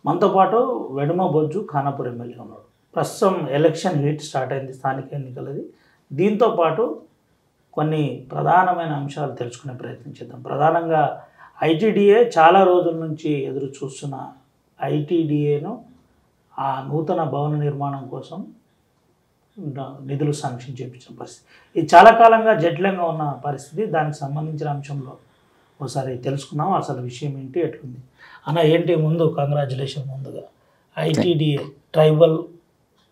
మనతో పాటు వెడుమ బొజ్జు ఖానాపూర్ ఎమ్మెల్యే ఉన్నాడు. ప్రస్తుతం ఎలక్షన్ హీట్ స్టార్ట్ అయింది, స్థానిక ఎన్నికలది. దీంతో పాటు కొన్ని ప్రధానమైన అంశాలు తెలుసుకునే ప్రయత్నం చేద్దాం. ప్రధానంగా ఐటీడీఏ చాలా రోజుల నుంచి ఎదురు చూస్తున్న ఐటీడీఏను ఆ నూతన భవన నిర్మాణం కోసం నిధులు శాంక్షన్ చేయించిన పరిస్థితి. ఇది చాలా కాలంగా జటిలంగా ఉన్న పరిస్థితి. దానికి సంబంధించిన అంశంలో ఒకసారి తెలుసుకున్నాం. అసలు విషయం ఏంటి, ఎట్లుంది అన్న. ఏంటి ముందు కంగ్రాచులేషన్ ముందుగా ఐటీడీఏ ట్రైబల్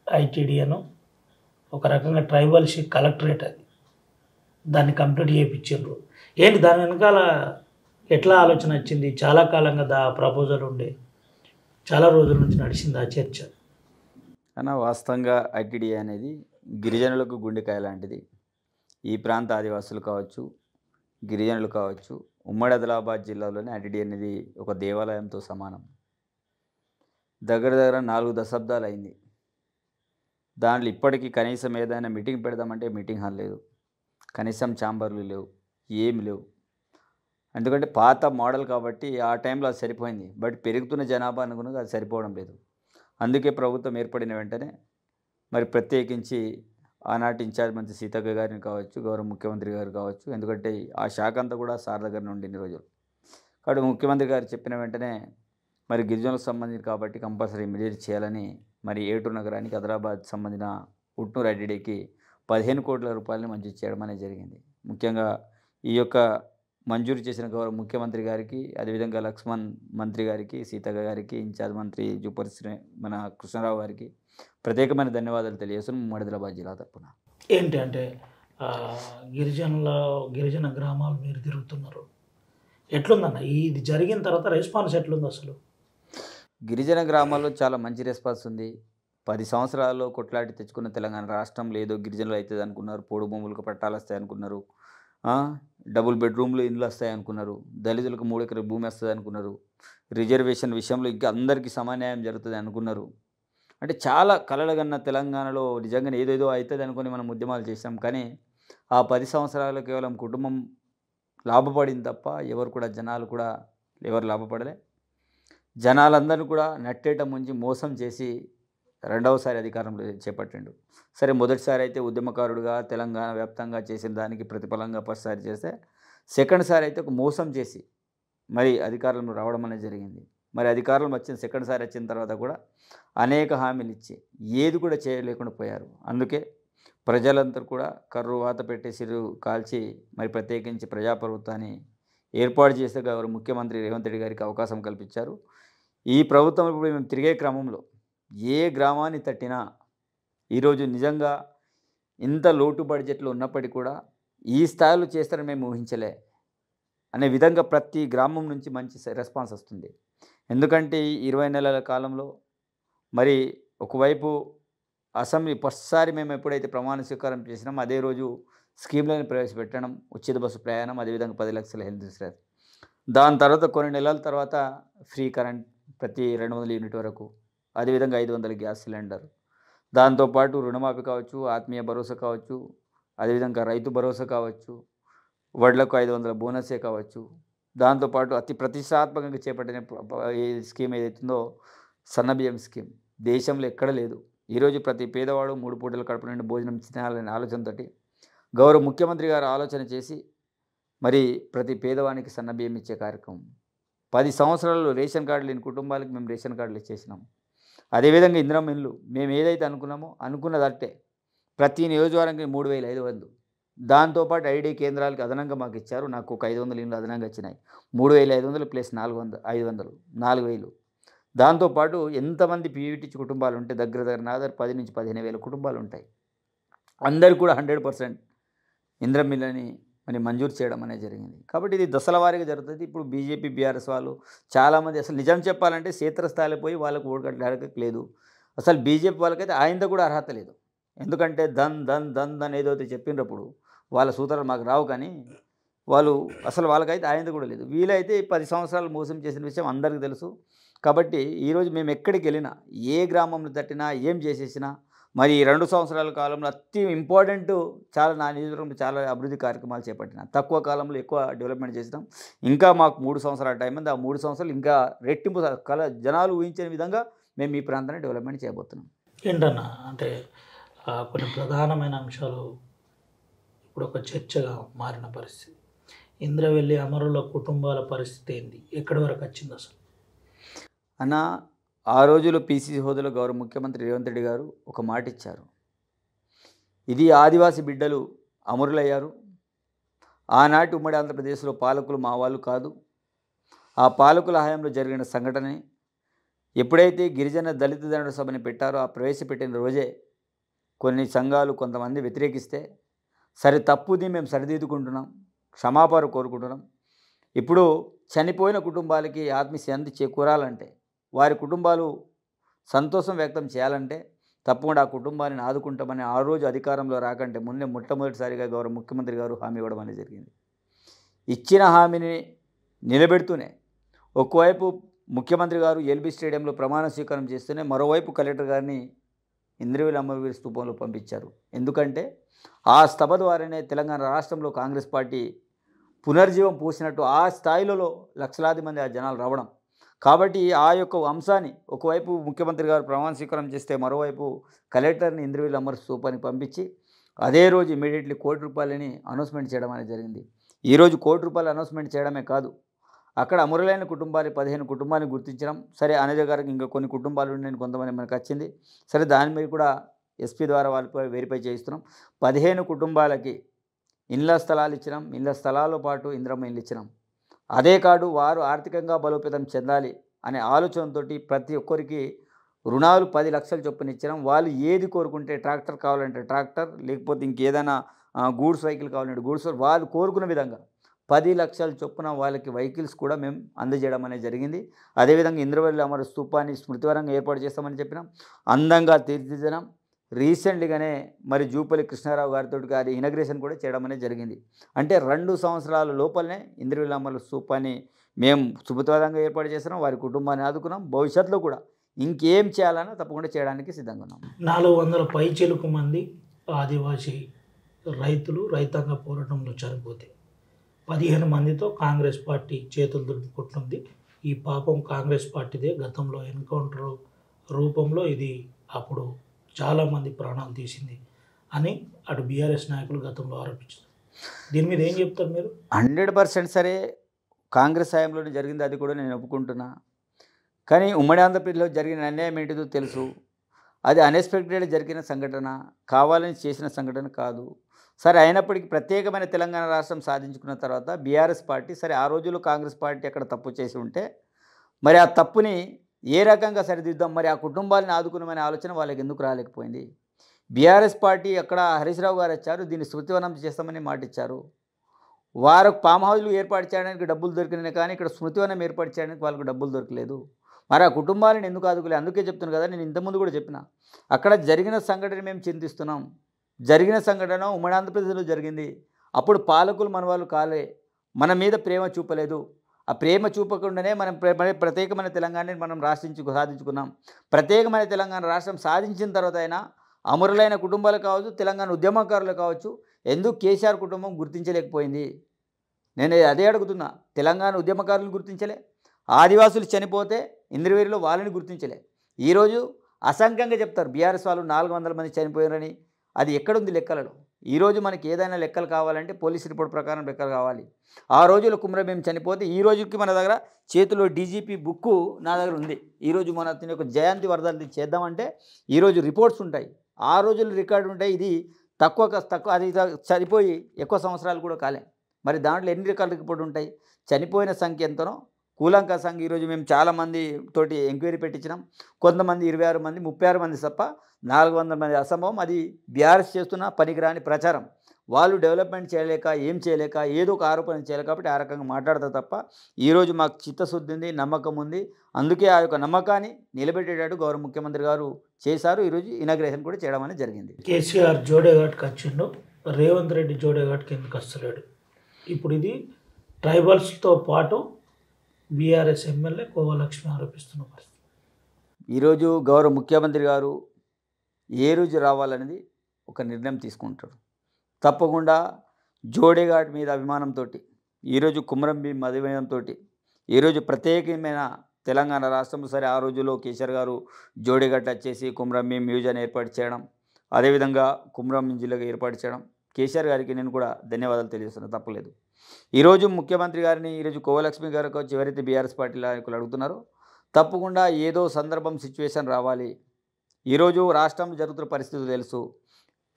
ఐటీడీఏను ఒక రకంగా ట్రైబల్ కలెక్టరేట్ అది, దాన్ని కంప్లీట్ చేయించారు. ఏంటి దాని వెనకాల ఎట్లా ఆలోచన వచ్చింది? చాలా కాలంగా ప్రపోజల్ ఉండే, చాలా రోజుల నుంచి నడిచింది ఆ చర్చ. అన్న వాస్తవంగా ఐటీడీఏ అనేది గిరిజనులకు గుండెకాయ లాంటిది. ఈ ప్రాంత ఆదివాసులు కావచ్చు, గిరిజనులు కావచ్చు, ఉమ్మడి ఆదిలాబాద్ జిల్లాలోనే ఐటీడీఏ అనేది ఒక దేవాలయంతో సమానం. దగ్గర దగ్గర 4 దశాబ్దాలు అయింది. దాంట్లో ఇప్పటికీ కనీసం ఏదైనా మీటింగ్ పెడదామంటే మీటింగ్ హాల్ లేదు, కనీసం ఛాంబర్లు లేవు, ఏమి లేవు. ఎందుకంటే పాత మోడల్ కాబట్టి ఆ టైంలో అది సరిపోయింది. బట్ పెరుగుతున్న జనాభా అనుగుణంగా అది సరిపోవడం లేదు. అందుకే ప్రభుత్వం ఏర్పడిన వెంటనే మరి ప్రత్యేకించి ఆనాటి ఇన్ఛార్జ్ మంత్రి సీతక్క గారిని కావచ్చు, గౌరవ ముఖ్యమంత్రి గారు కావచ్చు, ఎందుకంటే ఆ శాఖ అంతా కూడా సార్ దగ్గర ఉండి ఇన్ని రోజులు. కాబట్టి ముఖ్యమంత్రి గారు చెప్పిన వెంటనే మరి గిరిజనులకు సంబంధించి కాబట్టి కంపల్సరీ ఇమీడియట్ చేయాలని మరి ఏటూరు నగరానికి ఆదిలాబాద్ సంబంధించిన ఉట్నూరు ఐటీడీకి 15 కోట్ల రూపాయలని మంజూరు చేయడం అనేది జరిగింది. ముఖ్యంగా ఈ యొక్క మంజూరు చేసిన గౌరవ ముఖ్యమంత్రి గారికి, అదేవిధంగా లక్ష్మణ్ మంత్రి గారికి, సీతక్క గారికి, ఇన్ఛార్జ్ మంత్రి జూపల్లి మన కృష్ణారావు గారికి ప్రత్యేకమైన ధన్యవాదాలు తెలియజేస్తున్నాం ఉమ్మడి ఆదిలాబాద్ జిల్లా తరపున. ఏంటి అంటే గిరిజన గ్రామాలు మీరు తిరుగుతున్నారు, ఎట్లుందన్న ఇది జరిగిన తర్వాత రెస్పాన్స్ ఎట్లుంది అసలు? గిరిజన గ్రామాల్లో చాలా మంచి రెస్పాన్స్ ఉంది. 10 సంవత్సరాల్లో కొట్లాడి తెచ్చుకున్న తెలంగాణ రాష్ట్రం లేదో గిరిజనులు అవుతుంది అనుకున్నారు, పోడు భూములకు పట్టాలు వస్తాయి అనుకున్నారు, డబుల్ బెడ్రూమ్లు ఇండ్లు వస్తాయి అనుకున్నారు, దళితులకు 3 ఎకరాల భూమి వస్తుంది అనుకున్నారు, రిజర్వేషన్ విషయంలో ఇంకా అందరికీ సమాన్యాయం జరుగుతుంది అనుకున్నారు. అంటే చాలా కలలుగన్న తెలంగాణలో నిజంగానే ఏదేదో అవుతుంది అనుకుని మనం ఉద్యమాలు చేసాం. కానీ ఆ 10 సంవత్సరాలు కేవలం కుటుంబం లాభపడింది తప్ప ఎవరు కూడా జనాలు కూడా ఎవరు లాభపడలే. జనాలందరినీ కూడా నట్టేట ముంచి మోసం చేసి రెండవసారి అధికారంలో చేపట్టిండు. సరే మొదటిసారి అయితే ఉద్యమకారుడుగా తెలంగాణ వ్యాప్తంగా చేసిన దానికి ప్రతిఫలంగా ఫస్ట్సారి చేస్తే, సెకండ్ సారి అయితే ఒక మోసం చేసి మరి అధికారంలో రావడం అనేది జరిగింది. మరి అధికారంలో వచ్చిన సెకండ్ సారి వచ్చిన తర్వాత కూడా అనేక హామీలు ఇచ్చి ఏది కూడా చేయలేకుండా పోయారు. అందుకే ప్రజలందరూ కూడా కర్రువాత పెట్టి సిరు కాల్చి మరి ప్రత్యేకించి ప్రజాప్రభుత్వాన్ని ఏర్పాటు చేసే గౌరవ ముఖ్యమంత్రి రేవంత్ రెడ్డి గారికి అవకాశం కల్పించారు. ఈ ప్రభుత్వం ఇప్పుడు మేము తిరిగే క్రమంలో ఏ గ్రామాన్ని తట్టినా ఈరోజు నిజంగా ఇంత లోటు బడ్జెట్లో ఉన్నప్పటికీ కూడా ఈ స్థాయిలో చేస్తారని మేము ఊహించలే అనే విధంగా ప్రతి గ్రామం నుంచి మంచి రెస్పాన్స్ వస్తుంది. ఎందుకంటే ఈ 20 నెలల కాలంలో మరి ఒకవైపు అసెంబ్లీ ఫస్ట్సారి మేము ఎప్పుడైతే ప్రమాణ స్వీకారం చేసినామో అదే రోజు స్కీమ్లను ప్రవేశపెట్టడం, ఉచిత బస్సు ప్రయాణం, అదేవిధంగా 10 లక్షల హెల్త్ ఇన్సూరెన్స్. దాని తర్వాత కొన్ని నెలల తర్వాత ఫ్రీ కరెంట్ ప్రతి 200 యూనిట్ వరకు, అదేవిధంగా 500 గ్యాస్ సిలిండర్, దాంతోపాటు రుణమాఫీ కావచ్చు, ఆత్మీయ భరోసా కావచ్చు, అదేవిధంగా రైతు భరోసా కావచ్చు, వడ్లకు 500 బోనసే కావచ్చు, దాంతోపాటు అతి ప్రతిష్టాత్మకంగా చేపట్టిన ఈ స్కీమ్ ఏదైతుందో సన్నబియ్యం స్కీమ్ దేశంలో ఎక్కడ లేదు. ఈరోజు ప్రతి పేదవాడు 3 పూటల కడుపు నుండి భోజనం తినాలనే ఆలోచనతోటి గౌరవ ముఖ్యమంత్రి గారు ఆలోచన చేసి మరి ప్రతి పేదవానికి సన్నబియ్యం ఇచ్చే కార్యక్రమం 10 సంవత్సరాల్లో రేషన్ కార్డు లేని కుటుంబాలకు మేము రేషన్ కార్డులు ఇచ్చేసినాం. అదేవిధంగా ఇందిరమ్మ ఇల్లు మేము ఏదైతే అనుకున్నామో అనుకున్నదట్టే ప్రతి నియోజకవర్గానికి 3500, దాంతోపాటు ఐడి కేంద్రాలకు అదనంగా మాకు ఇచ్చారు. నాకు ఒక 500 ఇండ్లు అదనంగా వచ్చినాయి. 3500 ప్లస్ 500 4000. దాంతోపాటు ఎంతమంది పీవీటీచ్ కుటుంబాలు ఉంటే దగ్గర దగ్గర నా దగ్గర 10 నుంచి 15,000 కుటుంబాలు ఉంటాయి. అందరు కూడా 100% ఇందిరమ్మ ఇల్లని మరి మంజూరు చేయడం అనేది జరిగింది. కాబట్టి ఇది దశల వారీగా జరుగుతుంది. ఇప్పుడు బీజేపీ బీఆర్ఎస్ వాళ్ళు చాలామంది అసలు నిజం చెప్పాలంటే క్షేత్రస్థాయిలో పోయి వాళ్ళకు ఓటు అర్హత లేదు. అసలు బీజేపీ వాళ్ళకైతే ఆయనతో కూడా అర్హత లేదు. ఎందుకంటే దన్ ఏదైతే చెప్పినప్పుడు వాళ్ళ సూత్రాలు మాకు రావు, కానీ వాళ్ళు అసలు వాళ్ళకైతే ఆయనతో కూడా లేదు. వీలైతే 10 సంవత్సరాలు మోసం చేసిన విషయం అందరికీ తెలుసు. కాబట్టి ఈరోజు మేము ఎక్కడికి వెళ్ళినా, ఏ గ్రామంలో తట్టినా, ఏం చేసేసినా మరి ఈ 2 సంవత్సరాల కాలంలో అతి ఇంపార్టెంట్ చాలా నా నియోజకవర్గంలో చాలా అభివృద్ధి కార్యక్రమాలు చేపట్టిన. తక్కువ కాలంలో ఎక్కువ డెవలప్‌మెంట్ చేసినాం. ఇంకా మాకు 3 సంవత్సరాల టైం ఉంది. ఆ 3 సంవత్సరాలు ఇంకా రెట్టింపు జనాలు ఊహించని విధంగా మేము ఈ ప్రాంతాన్ని డెవలప్‌మెంట్ చేయబోతున్నాం. ఏంటన్నా అంటే కొన్ని ప్రధానమైన అంశాలు ఇప్పుడు ఒక చర్చగా మారిన పరిస్థితి. ఇంద్రవెల్లి అమరుల కుటుంబాల పరిస్థితి ఏంది? ఎక్కడి వరకు వచ్చింది అసలు? అన్న ఆ రోజుల్లో పీసీసీ హోదాలో గౌరవ ముఖ్యమంత్రి రేవంత్ రెడ్డి గారు ఒక మాట ఇచ్చారు. ఇది ఆదివాసీ బిడ్డలు అమరులయ్యారు. ఆనాటి ఉమ్మడి ఆంధ్రప్రదేశ్లో పాలకులు మా వాళ్ళు కాదు. ఆ పాలకుల హయాంలో జరిగిన సంఘటనే. ఎప్పుడైతే గిరిజన దళిత దండ సభని పెట్టారో ఆ ప్రవేశపెట్టిన రోజే కొన్ని సంఘాలు కొంతమంది వ్యతిరేకిస్తే సరే తప్పుది మేము సరిదిద్దుకుంటున్నాం, క్షమాపణ కోరుకుంటున్నాం. ఇప్పుడు చనిపోయిన కుటుంబాలకి ఆత్మశాంతి చేకూరాలంటే, వారి కుటుంబాలు సంతోషం వ్యక్తం చేయాలంటే తప్పకుండా ఆ కుటుంబాన్ని ఆదుకుంటామని ఆ రోజు అధికారంలో రాకంటే ముందే మొట్టమొదటిసారిగా గౌరవ ముఖ్యమంత్రి గారు హామీ ఇవ్వడం అనేది జరిగింది. ఇచ్చిన హామీని నిలబెడుతూనే ఒకవైపు ముఖ్యమంత్రి గారు ఎల్బీ స్టేడియంలో ప్రమాణ స్వీకారం చేస్తూనే మరోవైపు కలెక్టర్ గారిని ఇంద్రవెల్లి అమరవీర స్తూపంలో పంపించారు. ఎందుకంటే ఆ సభ ద్వారానే తెలంగాణ రాష్ట్రంలో కాంగ్రెస్ పార్టీ పునర్జీవం పోసినట్టు ఆ స్థాయిలో లక్షలాది మంది ఆ జనాలు రావడం. కాబట్టి ఆ యొక్క అంశాన్ని ఒకవైపు ముఖ్యమంత్రి గారు ప్రమాణ స్వీకారం చేస్తే మరోవైపు కలెక్టర్ని ఇంద్రవెల్లి అమర స్తూపానికి పంపించి అదే రోజు ఇమీడియట్లీ ₹1,00,00,000 అనౌన్స్మెంట్ చేయడం అనేది జరిగింది. ఈరోజు ₹1,00,00,000 అనౌన్స్మెంట్ చేయడమే కాదు, అక్కడ అమరులైన కుటుంబాలు 15 కుటుంబాన్ని గుర్తించడం. సరే అనేది గారు ఇంకా కొన్ని కుటుంబాలు ఉండని కొంతమంది మనకు వచ్చింది. సరే దాని మీద కూడా ఎస్పీ ద్వారా వాళ్ళపై వెరిఫై చేయిస్తున్నాం. 15 కుటుంబాలకి ఇళ్ల స్థలాలు ఇచ్చినాం. ఇళ్ల స్థలాలతో పాటు ఇందిరమ్మ ఇల్లు ఇచ్చినాం. అదే కాదు వారు ఆర్థికంగా బలోపేతం చెందాలి అనే ఆలోచనతో ప్రతి ఒక్కరికి రుణాలు 10 లక్షల చొప్పున ఇచ్చినాం. వాళ్ళు ఏది కోరుకుంటే ట్రాక్టర్ కావాలంటే ట్రాక్టర్, లేకపోతే ఇంకేదైనా గూడ్స్ వెహికల్ కావాలంటే గూడ్స్, వాళ్ళు కోరుకున్న విధంగా 10 లక్షల చొప్పున వాళ్ళకి వెహికల్స్ కూడా మేము అందజేయడం అనేది జరిగింది. అదేవిధంగా ఇంద్రవెల్లి అమర స్తూపాన్ని స్మృతివరంగా ఏర్పాటు చేస్తామని చెప్పినాం. అందంగా తీర్చిదిద్దినాం. రీసెంట్గానే మరి జూపల్లి కృష్ణారావు గారితో గారి ఇనాగ్రేషన్ కూడా చేయడం అనేది జరిగింది. అంటే 2 సంవత్సరాల లోపలనే ఇంద్రవెల్లి అమర స్తూపాన్ని మేము సుభృతవంతంగా ఏర్పాటు చేస్తున్నాం. వారి కుటుంబాన్ని ఆదుకున్నాం. భవిష్యత్తులో కూడా ఇంకేం చేయాలన్నా తప్పకుండా చేయడానికి సిద్ధంగా ఉన్నాం. 400 పైచిలుకు మంది ఆదివాసీ రైతులు రైతాంగ పోరాటంలో చనిపోతే 15 మందితో కాంగ్రెస్ పార్టీ చేతులు దులుపుకుంటుంది. ఈ పాపం కాంగ్రెస్ పార్టీదే. గతంలో ఎన్కౌంటర్ రూపంలో ఇది అప్పుడు చాలామంది ప్రాణాలు తీసింది అని అటు బీఆర్ఎస్ నాయకులు గతంలో ఆరోపించారు. దీని మీద ఏం చెప్తారు మీరు? 100% సరే, కాంగ్రెస్ హయాంలోనే జరిగింది, అది కూడా నేను ఒప్పుకుంటున్నా. కానీ ఉమ్మడి ఆంధ్రప్రదేశ్లో జరిగిన అన్యాయం ఏంటిదో తెలుసు. అది అన్ఎక్స్పెక్టెడ్ జరిగిన సంఘటన, కావాలని చేసిన సంఘటన కాదు. సరే అయినప్పటికీ ప్రత్యేకమైన తెలంగాణ రాష్ట్రం సాధించుకున్న తర్వాత బీఆర్ఎస్ పార్టీ సరే ఆ రోజుల్లో కాంగ్రెస్ పార్టీ అక్కడ తప్పు చేసి ఉంటే మరి ఆ తప్పుని ఏ రకంగా సరిదిద్దాం, మరి ఆ కుటుంబాలను ఆదుకున్నామనే ఆలోచన వాళ్ళకి ఎందుకు రాలేకపోయింది? బీఆర్ఎస్ పార్టీ అక్కడ హరీష్ రావు గారు వచ్చారు, దీన్ని స్మృతివనం చేస్తామని మాట ఇచ్చారు. వారు ఫామ్ హౌస్లు ఏర్పాటు చేయడానికి డబ్బులు దొరికినాయి, కానీ ఇక్కడ స్మృతివనం ఏర్పాటు చేయడానికి వాళ్ళకు డబ్బులు దొరకలేదు. మరి ఆ కుటుంబాలను ఎందుకు ఆదుకోలేదు? అందుకే చెప్తున్నాను కదా, నేను ఇంతకుముందు కూడా చెప్పిన, అక్కడ జరిగిన సంఘటన మేము చింతిస్తున్నాం. జరిగిన సంఘటన ఉమ్మడి ఆంధ్రప్రదేశ్లో జరిగింది. అప్పుడు పాలకులు మన వాళ్ళు కాలే, మన మీద ప్రేమ చూపలేదు. ఆ ప్రేమ చూపకుండానే మనం ప్రత్యేకమైన తెలంగాణని మనం సాధించుకున్నాం. ప్రత్యేకమైన తెలంగాణ రాష్ట్రం సాధించిన తర్వాత అయినా అమరులైన కుటుంబాలు కావచ్చు, తెలంగాణ ఉద్యమకారులు కావచ్చు, ఎందుకు కేసీఆర్ కుటుంబం గుర్తించలేకపోయింది? నేను అదే అడుగుతున్నా. తెలంగాణ ఉద్యమకారులను గుర్తించలే, ఆదివాసులు చనిపోతే ఇంద్రవెల్లిలో వాళ్ళని గుర్తించలే. ఈరోజు అసంఖ్యంగా చెప్తారు బీఆర్ఎస్ వాళ్ళు 400 మంది చనిపోయారని. అది ఎక్కడుంది లెక్కలలో? ఈరోజు మనకి ఏదైనా లెక్కలు కావాలంటే పోలీస్ రిపోర్ట్ ప్రకారం లెక్కలు కావాలి. ఆ రోజులో కుమ్రభీం చనిపోతే ఈ రోజుకి మన దగ్గర చేతిలో డీజీపీ బుక్కు నా దగ్గర ఉంది. ఈరోజు మన అతని యొక్క జయంతి వర్ధంతి చేద్దామంటే ఈరోజు రిపోర్ట్స్ ఉంటాయి, ఆ రోజులు రికార్డు ఉంటాయి. ఇది తక్కువ అది చనిపోయి ఎక్కువ సంవత్సరాలు కూడా కాలే. మరి దాంట్లో ఎన్ని రకాల రిపోర్ట్ ఉంటాయి? చనిపోయిన సంఖ్య ఎంతనో కూలంకషంగా ఈరోజు మేము చాలామంది తోటి ఎంక్వైరీ పెట్టించినాం. కొంతమంది 26 మంది 36 మంది తప్ప 400 మంది అసంభవం. అది బీఆర్ఎస్ చేస్తున్న పనికిరాని ప్రచారం. వాళ్ళు డెవలప్మెంట్ చేయలేక ఏం చేయలేక ఏదో ఒక ఆరోపణ చేయలేక కాబట్టి ఆ రకంగా మాట్లాడతారు తప్ప ఈరోజు మాకు చిత్తశుద్ధి ఉంది, నమ్మకం ఉంది. అందుకే ఆ యొక్క నమ్మకాన్ని నిలబెట్టేటట్టు గౌరవ ముఖ్యమంత్రి గారు చేశారు. ఈరోజు ఇనాగ్రేషన్ కూడా చేయడం అనేది జరిగింది. కేసీఆర్ జోడేఘాట్కి వచ్చిండు, రేవంత్ రెడ్డి జోడేఘాట్కి ఎందుకు వస్తలేడు? ఇప్పుడు ఇది ట్రైబల్స్తో పాటు బీఆర్ఎస్ ఎమ్మెల్యే కోవలక్ష్మి ఆరోపిస్తున్న పరిస్థితి. ఈరోజు గౌరవ ముఖ్యమంత్రి గారు ఏ రోజు రావాలనేది ఒక నిర్ణయం తీసుకుంటాడు. తప్పకుండా జోడేఘాట్ మీద అభిమానంతో, ఈరోజు కుమ్రం భీం అభిమానంతో, ఈరోజు ప్రత్యేకమైన తెలంగాణ రాష్ట్రంలో సరే ఆ రోజుల్లో కేసీఆర్ గారు జోడేఘాట్ వచ్చేసి కుమ్రం భీం మ్యూజియం ఏర్పాటు చేయడం, అదేవిధంగా కుమ్రం భీం జిల్లాగా ఏర్పాటు చేయడం, కేసీఆర్ గారికి నేను కూడా ధన్యవాదాలు తెలియజేస్తున్నాను. తప్పలేదు. ఈరోజు ముఖ్యమంత్రి గారిని ఈరోజు కోవలక్ష్మి గారికి వచ్చి ఎవరైతే బీఆర్ఎస్ పార్టీ నాయకులు అడుగుతున్నారో తప్పకుండా ఏదో సందర్భం సిచ్యువేషన్ రావాలి. ఈరోజు రాష్ట్రంలో జరుగుతున్న పరిస్థితులు తెలుసు.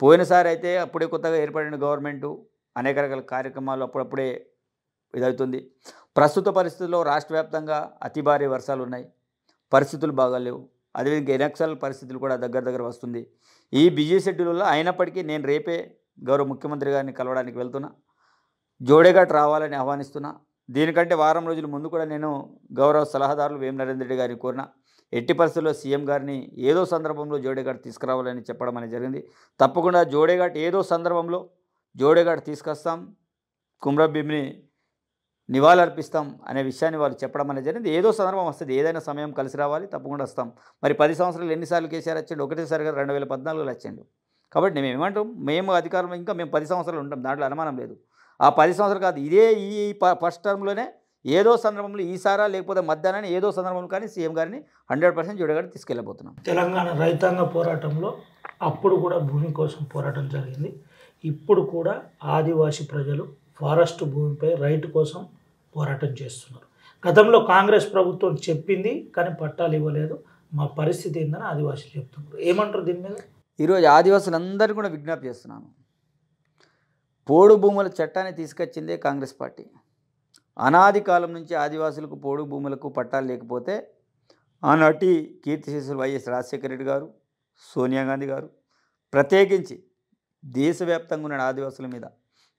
పోయినసారి అయితే అప్పుడే కొత్తగా ఏర్పడిన గవర్నమెంటు అనేక రకాల కార్యక్రమాలు అప్పుడప్పుడే ఇదవుతుంది. ప్రస్తుత పరిస్థితుల్లో రాష్ట్ర వ్యాప్తంగా అతి భారీ వర్షాలు ఉన్నాయి, పరిస్థితులు బాగాలేవు. అదేవిధంగా ఎలక్షన్ పరిస్థితులు కూడా దగ్గర వస్తుంది. ఈ బిజీ షెడ్యూల్లో అయినప్పటికీ నేను రేపే గౌరవ ముఖ్యమంత్రి గారిని కలవడానికి వెళ్తున్నా. జోడేఘాట్ రావాలని ఆహ్వానిస్తున్నా. దీనికంటే వారం రోజుల ముందు కూడా నేను గౌరవ సలహాదారులు వేం నరేంద్ర రెడ్డి గారిని కోరిన. ఎట్టి పరిస్థితుల్లో సీఎం గారిని ఏదో సందర్భంలో జోడేఘాట్ తీసుకురావాలని చెప్పడం అనేది జరిగింది. తప్పకుండా జోడేఘాట్ ఏదో సందర్భంలో జోడేఘాట్ తీసుకొస్తాం, కుమ్రం భీంని నివాళులర్పిస్తాం అనే విషయాన్ని వాళ్ళు చెప్పడం అనేది జరిగింది. ఏదో సందర్భం వస్తుంది, ఏదైనా సమయం కలిసి రావాలి, తప్పకుండా వస్తాం. మరి 10 సంవత్సరాలు ఎన్నిసార్లు కేసీఆర్ వచ్చాడు? ఒకటేసారిగా 2014లో వచ్చాడు. కాబట్టి మేము ఏమంటాం, మేము అధికారంలో ఇంకా మేము 10 సంవత్సరాలు ఉంటాం, దాంట్లో అనుమానం లేదు. ఆ 10 సంవత్సరాలు కాదు, ఇదే ఈ ఫస్ట్ టర్మ్లోనే ఏదో సందర్భంలో ఈసారా లేకపోతే మధ్యాహ్నం ఏదో సందర్భంలో కానీ సీఎం గారిని 100% జోడేఘాట్ తీసుకెళ్ళబోతున్నాం. తెలంగాణ రైతాంగ పోరాటంలో అప్పుడు కూడా భూమి కోసం పోరాటం జరిగింది. ఇప్పుడు కూడా ఆదివాసీ ప్రజలు ఫారెస్ట్ భూమిపై రైతు కోసం పోరాటం చేస్తున్నారు. గతంలో కాంగ్రెస్ ప్రభుత్వం చెప్పింది కానీ పట్టాలు ఇవ్వలేదు, మా పరిస్థితి ఏందని ఆదివాసీలు చెప్తున్నారు. ఏమంటారు దీని మీద? ఈరోజు ఆదివాసులందరూ కూడా విజ్ఞప్తి చేస్తున్నాను. పోడు భూముల చట్టాన్ని తీసుకొచ్చిందే కాంగ్రెస్ పార్టీ. అనాది కాలం నుంచి ఆదివాసులకు పోడు భూములకు పట్టాలు లేకపోతే ఆనాటి కీర్తిశేషులు వైఎస్ రాజశేఖర రెడ్డి గారు, సోనియా గాంధీ గారు ప్రత్యేకించి దేశవ్యాప్తంగా ఉన్న ఆదివాసుల మీద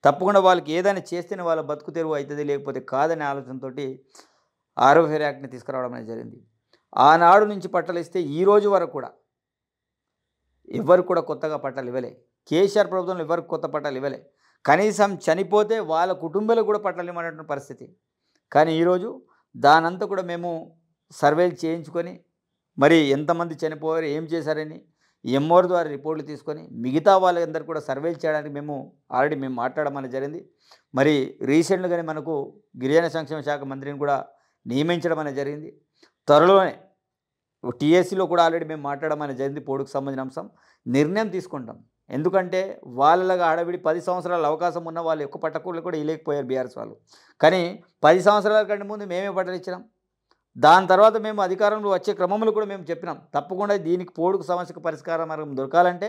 తప్పకుండా వాళ్ళకి ఏదైనా చేస్తేనే వాళ్ళ బతుకు తెరువు అవుతుంది, లేకపోతే కాదనే ఆలోచనతో ఆర్ఓఎఫ్ యాక్ట్ని తీసుకురావడం అనేది జరిగింది. ఆనాడు నుంచి పట్టాలు ఇస్తే ఈ రోజు వరకు కూడా ఎవరు కూడా కొత్తగా పట్టాలు ఇవ్వలే. కేసీఆర్ ప్రభుత్వంలో ఎవరికి కొత్త పట్టాలు ఇవ్వలే. కనీసం చనిపోతే వాళ్ళ కుటుంబాలకు కూడా పట్టాలు ఇవ్వనటువంటి పరిస్థితి. కానీ ఈరోజు దానంతా కూడా మేము సర్వేలు చేయించుకొని మరి ఎంతమంది చనిపోయారు, ఏం చేశారని ఎంఓఆర్ ద్వారా రిపోర్ట్లు తీసుకొని మిగతా వాళ్ళందరూ కూడా సర్వేలు చేయడానికి మేము ఆల్రెడీ మాట్లాడడం అనేది జరిగింది. మరి రీసెంట్గానే మనకు గిరిజన సంక్షేమ శాఖ మంత్రిని కూడా నియమించడం అనేది జరిగింది. త్వరలోనే టీఎస్సీలో కూడా ఆల్రెడీ మేము మాట్లాడడం అనేది జరిగింది. పోడుకు సంబంధించిన అంశం నిర్ణయం తీసుకుంటాం. ఎందుకంటే వాళ్ళలాగా ఆడవిడి 10 సంవత్సరాల అవకాశం ఉన్న వాళ్ళు ఎక్కువ పట్టకూడలు కూడా ఇవ్వలేకపోయారు బీఆర్ఎస్ వాళ్ళు. కానీ 10 సంవత్సరాల కంటే ముందు మేమే పట్టలు ఇచ్చినాం. దాని తర్వాత మేము అధికారంలో వచ్చే క్రమంలో కూడా మేము చెప్పినాం, తప్పకుండా దీనికి పోడుకు సమస్యకు పరిష్కార మార్గం దొరకాలంటే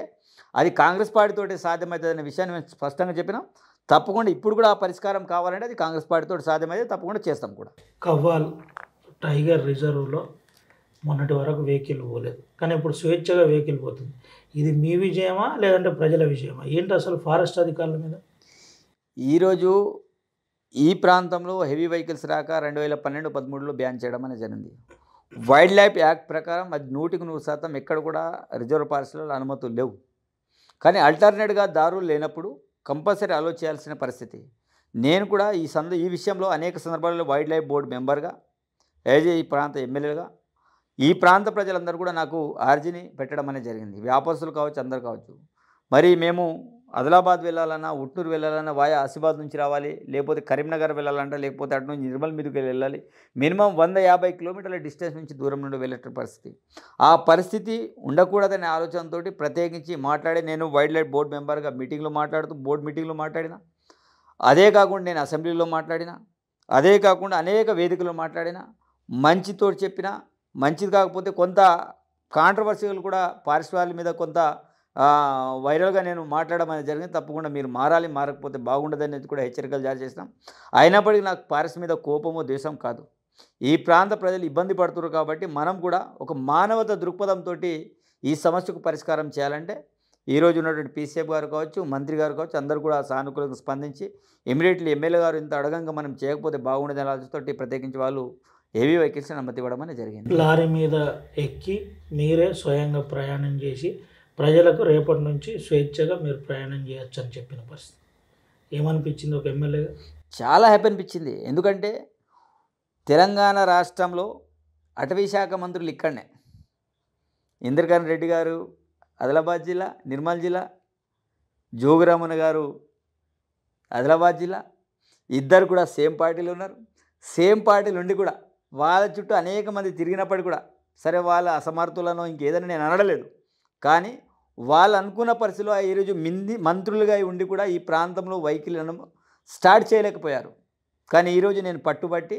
అది కాంగ్రెస్ పార్టీతోటి సాధ్యమవుతుందనే విషయాన్ని మేము స్పష్టంగా చెప్పినాం. తప్పకుండా ఇప్పుడు కూడా ఆ పరిష్కారం కావాలంటే అది కాంగ్రెస్ పార్టీతో సాధ్యమైతే తప్పకుండా చేస్తాం కూడా. కవ్వాల్ టైగర్ రిజర్వ్లో మొన్నటి వరకు వెహికల్ పోలేదు, కానీ ఇప్పుడు స్వేచ్ఛగా వెహికల్ పోతుంది. ఇది మీ విజయమా లేదంటే ప్రజల విజయమా? ఏంటి అసలు ఫారెస్ట్ అధికారుల మీద? ఈరోజు ఈ ప్రాంతంలో హెవీ వెహికల్స్ రాక 2012-13లో బ్యాన్ చేయడం అనేది జరిగింది. వైల్డ్ లైఫ్ యాక్ట్ ప్రకారం అది 100% ఎక్కడ కూడా రిజర్వ్ ఫారెస్ట్లో అనుమతులు లేవు. కానీ అల్టర్నేట్గా దారులు లేనప్పుడు కంపల్సరీ అలో చేయాల్సిన పరిస్థితి. నేను కూడా ఈ విషయంలో అనేక సందర్భాల్లో వైల్డ్ లైఫ్ బోర్డు మెంబర్గా, ఈ ప్రాంత ఎమ్మెల్యేగా ఈ ప్రాంత ప్రజలందరూ కూడా నాకు ఆర్జీని పెట్టడం అనేది జరిగింది. వ్యాపారస్తులు కావచ్చు, అందరు కావచ్చు. మరి మేము ఆదిలాబాద్ వెళ్ళాలన్నా, ఉట్నూరు వెళ్ళాలన్నా వాయా ఆసిఫాబాద్ నుంచి రావాలి, లేకపోతే కరీంనగర్ వెళ్ళాలంటే, లేకపోతే అటు నుంచి నిర్మల్ మీదకి వెళ్ళాలి. మినిమం 150 కిలోమీటర్ల డిస్టెన్స్ నుంచి దూరం నుండి వెళ్ళే పరిస్థితి. ఆ పరిస్థితి ఉండకూడదనే ఆలోచనతో ప్రత్యేకించి మాట్లాడి నేను వైల్డ్ లైఫ్ బోర్డు మెంబర్గా బోర్డు మీటింగ్లో మాట్లాడిన. అదే కాకుండా నేను అసెంబ్లీలో మాట్లాడిన. అదే కాకుండా అనేక వేదికల్లో మాట్లాడిన. మంచితో చెప్పిన, మంచిది కాకపోతే కొంత కాంట్రవర్సీలు కూడా ఫారెస్ట్ వాళ్ళ మీద కొంత వైరల్గా నేను మాట్లాడడం అనేది జరిగింది. తప్పకుండా మీరు మారాలి, మారకపోతే బాగుండదనేది కూడా హెచ్చరికలు జారీ చేసినాం. అయినప్పటికీ నాకు ఫారెస్ట్ మీద కోపమో ద్వేషం కాదు. ఈ ప్రాంత ప్రజలు ఇబ్బంది పడుతున్నారు కాబట్టి మనం కూడా ఒక మానవత దృక్పథంతో ఈ సమస్యకు పరిష్కారం చేయాలంటే ఈరోజు ఉన్నటువంటి పీసీఎఫ్ గారు కావచ్చు, మంత్రి గారు కావచ్చు, అందరూ కూడా సానుకూలంగా స్పందించి ఇమీడియట్లీ ఎమ్మెల్యే గారు ఇంత అడగంగా మనం చేయకపోతే బాగుండదని ఆలోచనతో ప్రత్యేకించి వాళ్ళు హెవీ వెహికల్స్ అనుమతి ఇవ్వడం అనేది జరిగింది. లారీ మీద ఎక్కి మీరే స్వయంగా ప్రయాణం చేసి ప్రజలకు రేపటి నుంచి స్వేచ్ఛగా మీరు ప్రయాణం చేయొచ్చు అని చెప్పిన పరిస్థితి ఏమనిపించింది ఒక ఎమ్మెల్యేగా? చాలా హ్యాపీ అనిపించింది. ఎందుకంటే తెలంగాణ రాష్ట్రంలో అటవీ శాఖ మంత్రులు ఇక్కడనే ఇంద్రకరణ్ రెడ్డి గారు, ఆదిలాబాద్ జిల్లా, నిర్మల్ జిల్లా, జోగురామన్న గారు ఆదిలాబాద్ జిల్లా, ఇద్దరు కూడా సేమ్ పార్టీలు ఉన్నారు. సేమ్ పార్టీలు ఉండి కూడా వాళ్ళ చుట్టూ అనేక మంది తిరిగినప్పటికీ కూడా సరే వాళ్ళ అసమర్థులను ఇంకేదని నేను అనడలేదు. కానీ వాళ్ళు అనుకున్న పరిస్థితిలో ఈరోజు మంత్రులుగా ఉండి కూడా ఈ ప్రాంతంలో వెహికల్లను స్టార్ట్ చేయలేకపోయారు. కానీ ఈరోజు నేను పట్టుబట్టి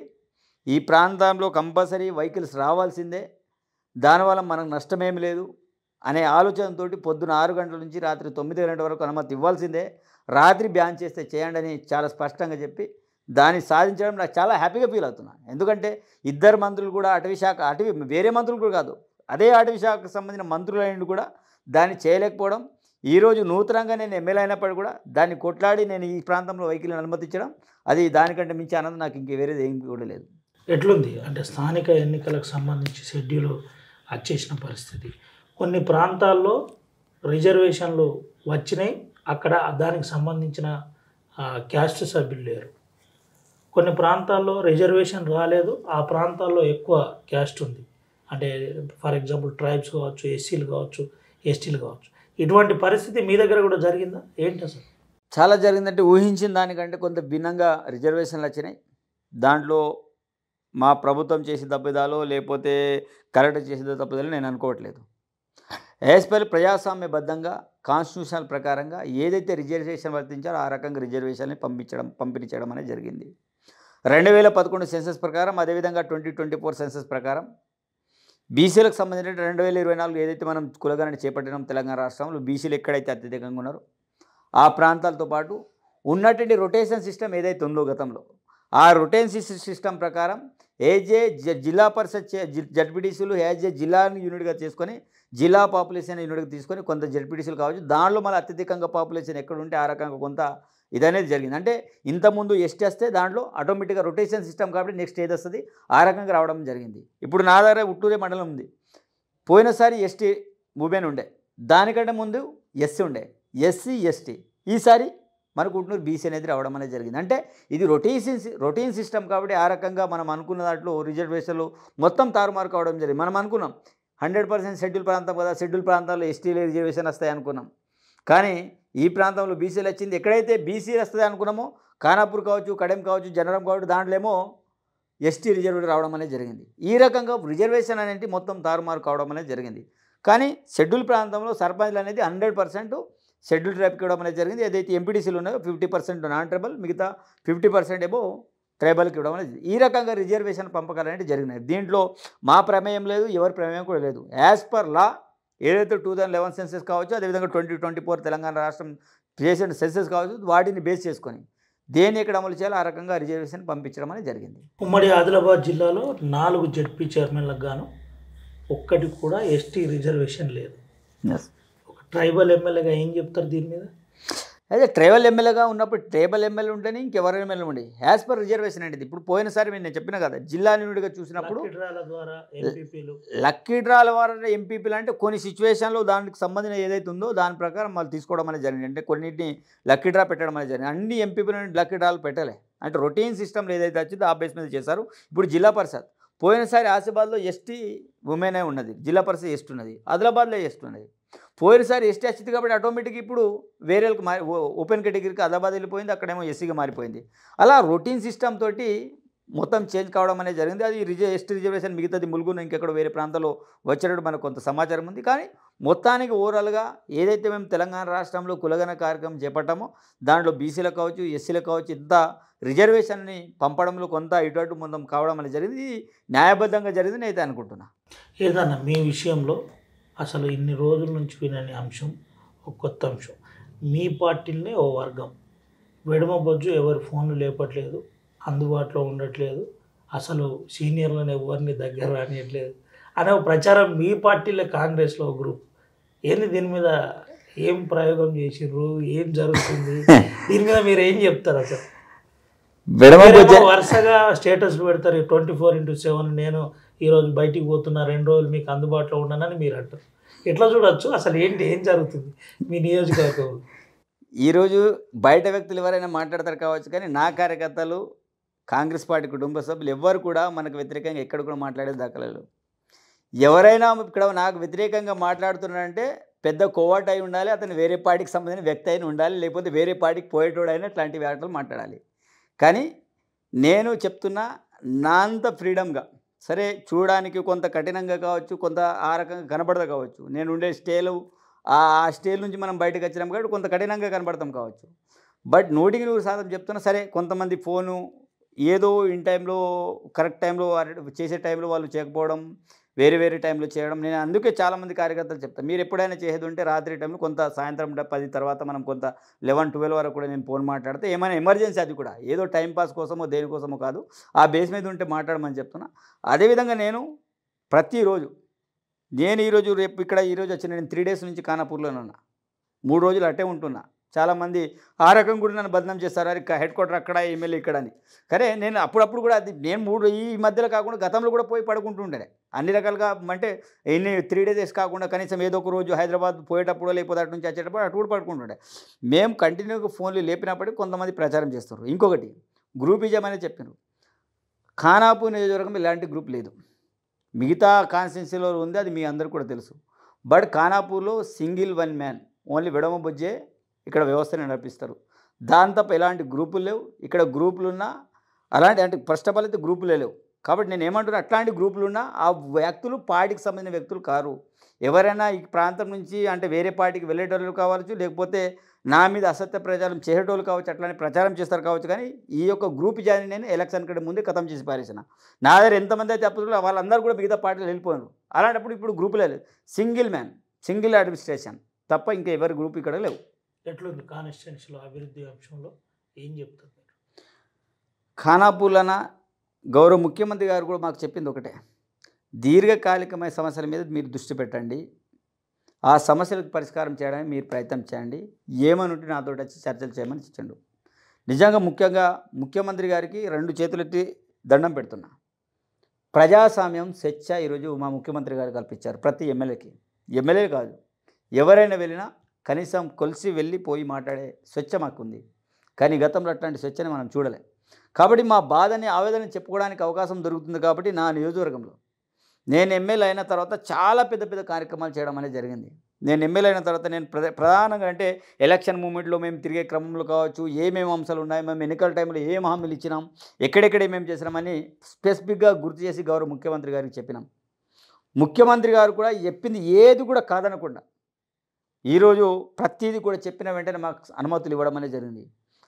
ఈ ప్రాంతంలో కంపల్సరీ వెహికల్స్ రావాల్సిందే, దానివల్ల మనకు నష్టమేమి లేదు అనే ఆలోచనతో పొద్దున 6 గంటల నుంచి రాత్రి 9 గంటల వరకు అనుమతి ఇవ్వాల్సిందే, రాత్రి బ్యాన్ చేస్తే చేయండి అని చాలా స్పష్టంగా చెప్పి దాన్ని సాధించడం నాకు చాలా హ్యాపీగా ఫీల్ అవుతున్నాను. ఎందుకంటే ఇద్దరు మంత్రులు కూడా అటవీ వేరే మంత్రులు కూడా కాదు, అదే అటవీ శాఖకు సంబంధించిన మంత్రులైన కూడా దాన్ని చేయలేకపోవడం, ఈరోజు నూతనంగా నేను ఎమ్మెల్యే అయినప్పుడు కూడా దాన్ని కొట్లాడి నేను ఈ ప్రాంతంలో వెహికల్ని అనుమతించడం, అది దానికంటే మించి ఆనందం నాకు ఇంక వేరేది ఏం కూడా లేదు. ఎట్లుంది అంటే స్థానిక ఎన్నికలకు సంబంధించి షెడ్యూల్ వచ్చేసిన పరిస్థితి, కొన్ని ప్రాంతాల్లో రిజర్వేషన్లు వచ్చినాయి, అక్కడ దానికి సంబంధించిన క్యాస్ట్ సభ్యులు లేరు. కొన్ని ప్రాంతాల్లో రిజర్వేషన్ రాలేదు, ఆ ప్రాంతాల్లో ఎక్కువ క్యాస్ట్ ఉంది. అంటే ఫర్ ఎగ్జాంపుల్ ట్రైబ్స్ కావచ్చు, ఎస్సీలు కావచ్చు, ఎస్టీలు కావచ్చు. ఇటువంటి పరిస్థితి మీ దగ్గర కూడా జరిగిందా ఏంటి అసలు? చాలా జరిగిందంటే ఊహించిన దానికంటే కొంత భిన్నంగా రిజర్వేషన్లు వచ్చినాయి. దాంట్లో మా ప్రభుత్వం చేసే తప్పిదాలో లేకపోతే కరెక్ట్ చేసే తప్పిదాలో నేను అనుకోవట్లేదు. యాజ్ పర్ ప్రజాస్వామ్యబద్ధంగా కాన్స్టిట్యూషనల్ ప్రకారంగా ఏదైతే రిజర్వేషన్ వర్తించారో ఆ రకంగా రిజర్వేషన్ని పంపిణీ చేయడం అనేది జరిగింది. 2011 సెన్సస్ ప్రకారం, అదేవిధంగా 2024 సెన్సస్ ప్రకారం బీసీలకు సంబంధించిన 2024 ఏదైతే మనం కులగణన చేపట్టినాం తెలంగాణ రాష్ట్రంలో, బీసీలు ఎక్కడైతే అత్యధికంగా ఉన్నారో ఆ ప్రాంతాలతో పాటు ఉన్నటువంటి రొటేషన్ సిస్టమ్ ఏదైతే ఉందో గతంలో, ఆ రొటేషన్ సిస్టమ్ ప్రకారం జిల్లా పరిషత్ జడ్పీటీసీలు జిల్లాని యూనిట్గా చేసుకొని జిల్లా పాపులేషన్ యూనిట్గా తీసుకొని కొంత జడ్పీటీసీలు కావచ్చు, దానిలో మళ్ళీ అత్యధికంగా పాపులేషన్ ఎక్కడ ఉంటే ఆ రకంగా కొంత ఇదనేది జరిగింది. అంటే ఇంతకుముందు ఎస్టీ వస్తే దాంట్లో ఆటోమేటిక్గా రొటేషన్ సిస్టమ్ కాబట్టి నెక్స్ట్ ఏది వస్తుంది ఆ రకంగా రావడం జరిగింది. ఇప్పుడు నా దగ్గర ఉట్టూరే మండలం ఉంది, పోయినసారి ఎస్టీ ఉమెన్ ఉండే, దానికంటే ముందు ఎస్సీ ఉండే, ఎస్సీ ఎస్టీ, ఈసారి మనకు ఉట్నూరు బీసీ అనేది రావడం అనేది జరిగింది. అంటే ఇది రొటీన్ సిస్టమ్ కాబట్టి ఆ రకంగా మనం అనుకున్న దాంట్లో రిజర్వేషన్లు మొత్తం తారుమారు కావడం జరిగింది. మనం అనుకున్నాం 100% షెడ్యూల్ ప్రాంతం కదా, షెడ్యూల్ ప్రాంతాల్లో ఎస్టీలు రిజర్వేషన్ వస్తాయి అనుకున్నాం. కానీ ఈ ప్రాంతంలో బీసీలు వచ్చింది. ఎక్కడైతే బీసీలు వస్తుంది అనుకున్నామో ఖానాపూర్ కావచ్చు, కడెం కావచ్చు, జనరం కావచ్చు, దాంట్లో ఏమో ఎస్టీ రిజర్వేషన్ రావడం అనేది జరిగింది. ఈ రకంగా రిజర్వేషన్ అనేది మొత్తం తారుమారు కావడం అనేది జరిగింది. కానీ షెడ్యూల్ ప్రాంతంలో సర్పంచ్లు అనేది 100% షెడ్యూల్ ట్రైబ్కి ఇవ్వడం అనేది జరిగింది. ఏదైతే ఎంపీటీసీలు ఉన్నాయో 50% నాన్ ట్రైబల్, మిగతా 50% ఏమో ట్రైబల్కి ఇవ్వడం అనేది, ఈ రకంగా రిజర్వేషన్ పంపకాలు అనేవి జరిగినాయి. దీంట్లో మా ప్రమేయం లేదు, ఎవరి ప్రమేయం కూడా లేదు. యాజ్ పర్ లా ఏదైతే 2011 సెన్సెస్ కావచ్చు, అదేవిధంగా 2024 తెలంగాణ రాష్ట్రం చేసిన సెన్సెస్ కావచ్చు, వాటిని బేస్ చేసుకొని దేన్ని ఎక్కడ అమలు చేయాలో ఆ రకంగా రిజర్వేషన్ పంపించడం అనేది జరిగింది. ఉమ్మడి ఆదిలాబాద్ జిల్లాలో 4 జడ్పీ చైర్మన్లకు గాను ఒక్కటి కూడా ఎస్టీ రిజర్వేషన్ లేదు. ఒక ట్రైబల్ ఎమ్మెల్యేగా ఏం చెప్తారు దీని మీద? అదే ట్రైబల్ ఎమ్మెల్యేగా ఉన్నప్పుడు ట్రైబల్ ఎమ్మెల్యే ఉంటేనే ఇంకెవరు ఎమ్మెల్యే ఉండే యాజ్ పర్ రిజర్వేషన్ అనేది. ఇప్పుడు పోయినసారి నేను చెప్పిన కదా, జిల్లా యూనిట్గా చూసినప్పుడు లక్కీ డ్రాల ద్వారా ఎంపీపీలు అంటే కొన్ని సిచ్యువేషన్లో దానికి సంబంధించిన ఏదైతే ఉందో దాని ప్రకారం వాళ్ళు తీసుకోవడం అనేది జరిగింది. అంటే కొన్నింటిని లక్కీ డ్రా పెట్టడం అనేది జరిగింది. అన్ని ఎంపీపీలను లక్కీ డ్రాలు పెట్టలే, అంటే రొటీన్ సిస్టమ్ ఏదైతే వచ్చిందో ఆ బేస్ మీద చేశారు. ఇప్పుడు జిల్లా పరిషత్ పోయినసారి ఆసిఫాబాద్లో ఎస్టీ ఉమెనే ఉన్నది, జిల్లా పరిషత్ ఎస్టీ ఉన్నది, ఆదిలాబాద్లో ఎస్టీ ఉన్నది. పోయినసారి ఎస్టీ వచ్చింది కాబట్టి ఆటోమేటిక్ ఇప్పుడు వేరేలకు ఓపెన్ కేటగిరీకి ఆదిలాబాద్ వెళ్ళిపోయింది, అక్కడేమో ఎస్సీగా మారిపోయింది. అలా రొటీన్ సిస్టమ్ తోటి మొత్తం చేంజ్ కావడం అనేది జరిగింది. అది ఎస్టీ రిజర్వేషన్ మిగతాది ములుగున ఇంకెక్కడ వేరే ప్రాంతాల్లో వచ్చేటట్టు మనకు కొంత సమాచారం ఉంది. కానీ మొత్తానికి ఓవరాల్గా ఏదైతే మేము తెలంగాణ రాష్ట్రంలో కులగణ కార్యక్రమం చేపట్టామో దాంట్లో బీసీలకు కావచ్చు, ఎస్సీలకు కావచ్చు, ఇంత రిజర్వేషన్ని పంపడంలో కొంత ఇటు మొత్తం కావడం అనేది జరిగింది. ఇది న్యాయబద్ధంగా జరిగింది అయితే అనుకుంటున్నా. ఏదన్నా మీ విషయంలో అసలు ఇన్ని రోజుల నుంచి వినని అంశం, ఒక కొత్త అంశం, మీ పార్టీలనే ఓ వర్గం వెడమ బొజ్జు ఎవరి ఫోన్లు లేపట్లేదు, అందుబాటులో ఉండట్లేదు, అసలు సీనియర్లను ఎవరిని దగ్గర రానియట్లేదు అనే ప్రచారం మీ పార్టీలో కాంగ్రెస్లో గ్రూప్ ఏంది? దీని మీద ఏం ప్రయోగం చేసిర్రు, ఏం జరుగుతుంది, దీని మీద మీరు ఏం చెప్తారు? అసలు వరుసగా స్టేటస్లు పెడతారు 24/7, నేను ఈరోజు బయటికి పోతున్నా, 2 రోజులు మీకు అందుబాటులో ఉన్నానని మీరు అంటారు. ఎట్లా చూడొచ్చు అసలు ఏంటి, ఏం జరుగుతుంది మీ నియోజకవర్గంలో? ఈరోజు బయట వ్యక్తులు ఎవరైనా మాట్లాడతారు కావచ్చు, కానీ నా కార్యకర్తలు, కాంగ్రెస్ పార్టీ కుటుంబ సభ్యులు ఎవ్వరు కూడా మనకు వ్యతిరేకంగా ఎక్కడ కూడా మాట్లాడేది దాఖలేదు. ఎవరైనా ఇక్కడ నాకు వ్యతిరేకంగా మాట్లాడుతున్నారంటే పెద్ద కోవాట్ అయి ఉండాలి, అతను వేరే పార్టీకి సంబంధించిన వ్యక్తి అయిన ఉండాలి, లేకపోతే వేరే పార్టీకి పోయేటోడైనా ఇట్లాంటి మాటలు మాట్లాడాలి. కానీ నేను చెప్తున్నా, నా అంత ఫ్రీడమ్గా, సరే చూడడానికి కొంత కఠినంగా కావచ్చు, కొంత ఆ రకంగా కనబడదు కావచ్చు, నేను ఉండే స్టేలు ఆ స్టేల్ నుంచి మనం బయటకు వచ్చినాం కాబట్టి కొంత కఠినంగా కనబడతాం కావచ్చు. బట్ 100% చెప్తున్నా, సరే కొంతమంది ఫోను ఏదో ఇన్ టైంలో కరెక్ట్ టైంలో చేసే టైంలో వాళ్ళు చేయకపోవడం, వేరే వేరే టైంలో చేయడం. నేను అందుకే చాలామంది కార్యకర్తలు చెప్తాను, మీరు ఎప్పుడైనా చేసేది ఉంటే రాత్రి టైంలో కొంత సాయంత్రం 10 తర్వాత మనం కొంత 11-12 వరకు కూడా నేను ఫోన్ మాట్లాడితే, ఏమైనా ఎమర్జెన్సీ అది కూడా ఏదో టైంపాస్ కోసమో దేనికోసమో కాదు, ఆ బేస్ మీద ఉంటే మాట్లాడమని చెప్తున్నా. అదేవిధంగా నేను ప్రతిరోజు, నేను ఈరోజు రేపు ఇక్కడ ఈరోజు వచ్చిన, నేను 3 డేస్ నుంచి ఖానాపూర్లోనే ఉన్నా, 3 రోజులు అట్టే ఉంటున్నా. చాలామంది ఆ రకం కూడా నన్ను బదనాం చేస్తారు, అది హెడ్ క్వార్టర్ అక్కడ, ఎమ్మెల్యే ఇక్కడ అని. కానీ నేను అప్పుడప్పుడు కూడా అది నేను ఈ మధ్యలో కాకుండా గతంలో కూడా పోయి పడుకుంటుండే అన్ని రకాలుగా. అంటే 3 డేస్ కాకుండా కనీసం ఏదో ఒక రోజు హైదరాబాద్ పోయేటప్పుడు లేకపోతే అటు నుంచి వచ్చేటప్పుడు అటు కూడా పడుకుంటుండే. మేము కంటిన్యూగా ఫోన్లు లేపినప్పటికీ కొంతమంది ప్రచారం చేస్తారు. ఇంకొకటి గ్రూపిజం అనేది చెప్పారు. ఖానాపూర్ నియోజకవర్గం ఇలాంటి గ్రూప్ లేదు, మిగతా కాన్స్టిట్యున్సీలో ఉంది, అది మీ అందరికీ కూడా తెలుసు. బట్ ఖానాపూర్లో సింగిల్ వన్ మ్యాన్, ఓన్లీ విడమ బొజ్జే ఇక్కడ వ్యవస్థను నడిపిస్తారు. దాని తప్ప ఎలాంటి గ్రూపులు లేవు. ఇక్కడ గ్రూపులు ఉన్నా అలాంటి, అంటే ఫస్ట్ ఆఫ్ ఆల్ అయితే గ్రూపులే లేవు. కాబట్టి నేను ఏమంటున్నా, అట్లాంటి గ్రూపులు ఉన్నా ఆ వ్యక్తులు పార్టీకి సంబంధించిన వ్యక్తులు కారు. ఎవరైనా ఈ ప్రాంతం నుంచి అంటే వేరే పార్టీకి వెళ్ళేటోళ్ళు కావచ్చు, లేకపోతే నా మీద అసత్య ప్రచారం చేసేటోళ్ళు కావచ్చు, అట్లానే ప్రచారం చేస్తారు కావచ్చు. కానీ ఈ యొక్క గ్రూప్ జాయిన్ నేను ఎలక్షన్ కంటే ముందే ఖతం చేసి పారేసిన. నా దగ్గర ఎంతమంది అయితే అప్పుడు వాళ్ళందరూ కూడా మిగతా పార్టీలు వెళ్ళిపోయారు. అలాంటప్పుడు ఇప్పుడు గ్రూపులే లేదు, సింగిల్ మ్యాన్, సింగిల్ అడ్మినిస్ట్రేషన్ తప్ప ఇంకా ఎవరి గ్రూప్ ఇక్కడ లేవు. ఎట్లుంది కాన్స్టిట్యున్సీలో అభివృద్ధి అంశంలో ఏం చెప్తారు మీరు? ఖానాపూర్లన గౌరవ ముఖ్యమంత్రి గారు కూడా మాకు చెప్పింది ఒకటే, దీర్ఘకాలికమైన సమస్యల మీద మీరు దృష్టి పెట్టండి, ఆ సమస్యలకు పరిష్కారం చేయడానికి మీరు ప్రయత్నం చేయండి, ఏమని ఉంటే నాతో వచ్చి చర్చలు చేయమని ఇచ్చిండు. నిజంగా ముఖ్యంగా ముఖ్యమంత్రి గారికి 2 చేతులెత్తి దండం పెడుతున్నా. ప్రజాస్వామ్యం స్వేచ్ఛ ఈరోజు మా ముఖ్యమంత్రి గారు కల్పించారు ప్రతి ఎమ్మెల్యేకి. ఎమ్మెల్యే కాదు, ఎవరైనా వెళ్ళినా కనీసం కొలిసి వెళ్ళి పోయి మాట్లాడే స్వేచ్ఛ మాకుంది. కానీ గతంలో అట్లాంటి స్వేచ్ఛని మనం చూడలే. కాబట్టి మా బాధని, ఆవేదన చెప్పుకోవడానికి అవకాశం దొరుకుతుంది. కాబట్టి నా నియోజకవర్గంలో నేను ఎమ్మెల్యే అయిన తర్వాత చాలా పెద్ద పెద్ద కార్యక్రమాలు చేయడం అనేది జరిగింది. నేను ఎమ్మెల్యే అయిన తర్వాత నేను ప్రధానంగా అంటే ఎలక్షన్ మూమెంట్లో మేము తిరిగే క్రమంలో కావచ్చు, ఏమేమి అంశాలు ఉన్నాయి, మేము ఎన్నికల టైంలో ఏం హామీలు ఇచ్చినాం, ఎక్కడెక్కడ ఏమేమి చేసినామని స్పెసిఫిక్గా గుర్తు చేసి గౌరవ ముఖ్యమంత్రి గారికి చెప్పినాం. ముఖ్యమంత్రి గారు కూడా చెప్పింది ఏది కూడా కాదనకుండా ఈరోజు ప్రతిదీ కూడా చెప్పిన వెంటనే మాకు అనుమతులు ఇవ్వడం అనేది జరిగింది.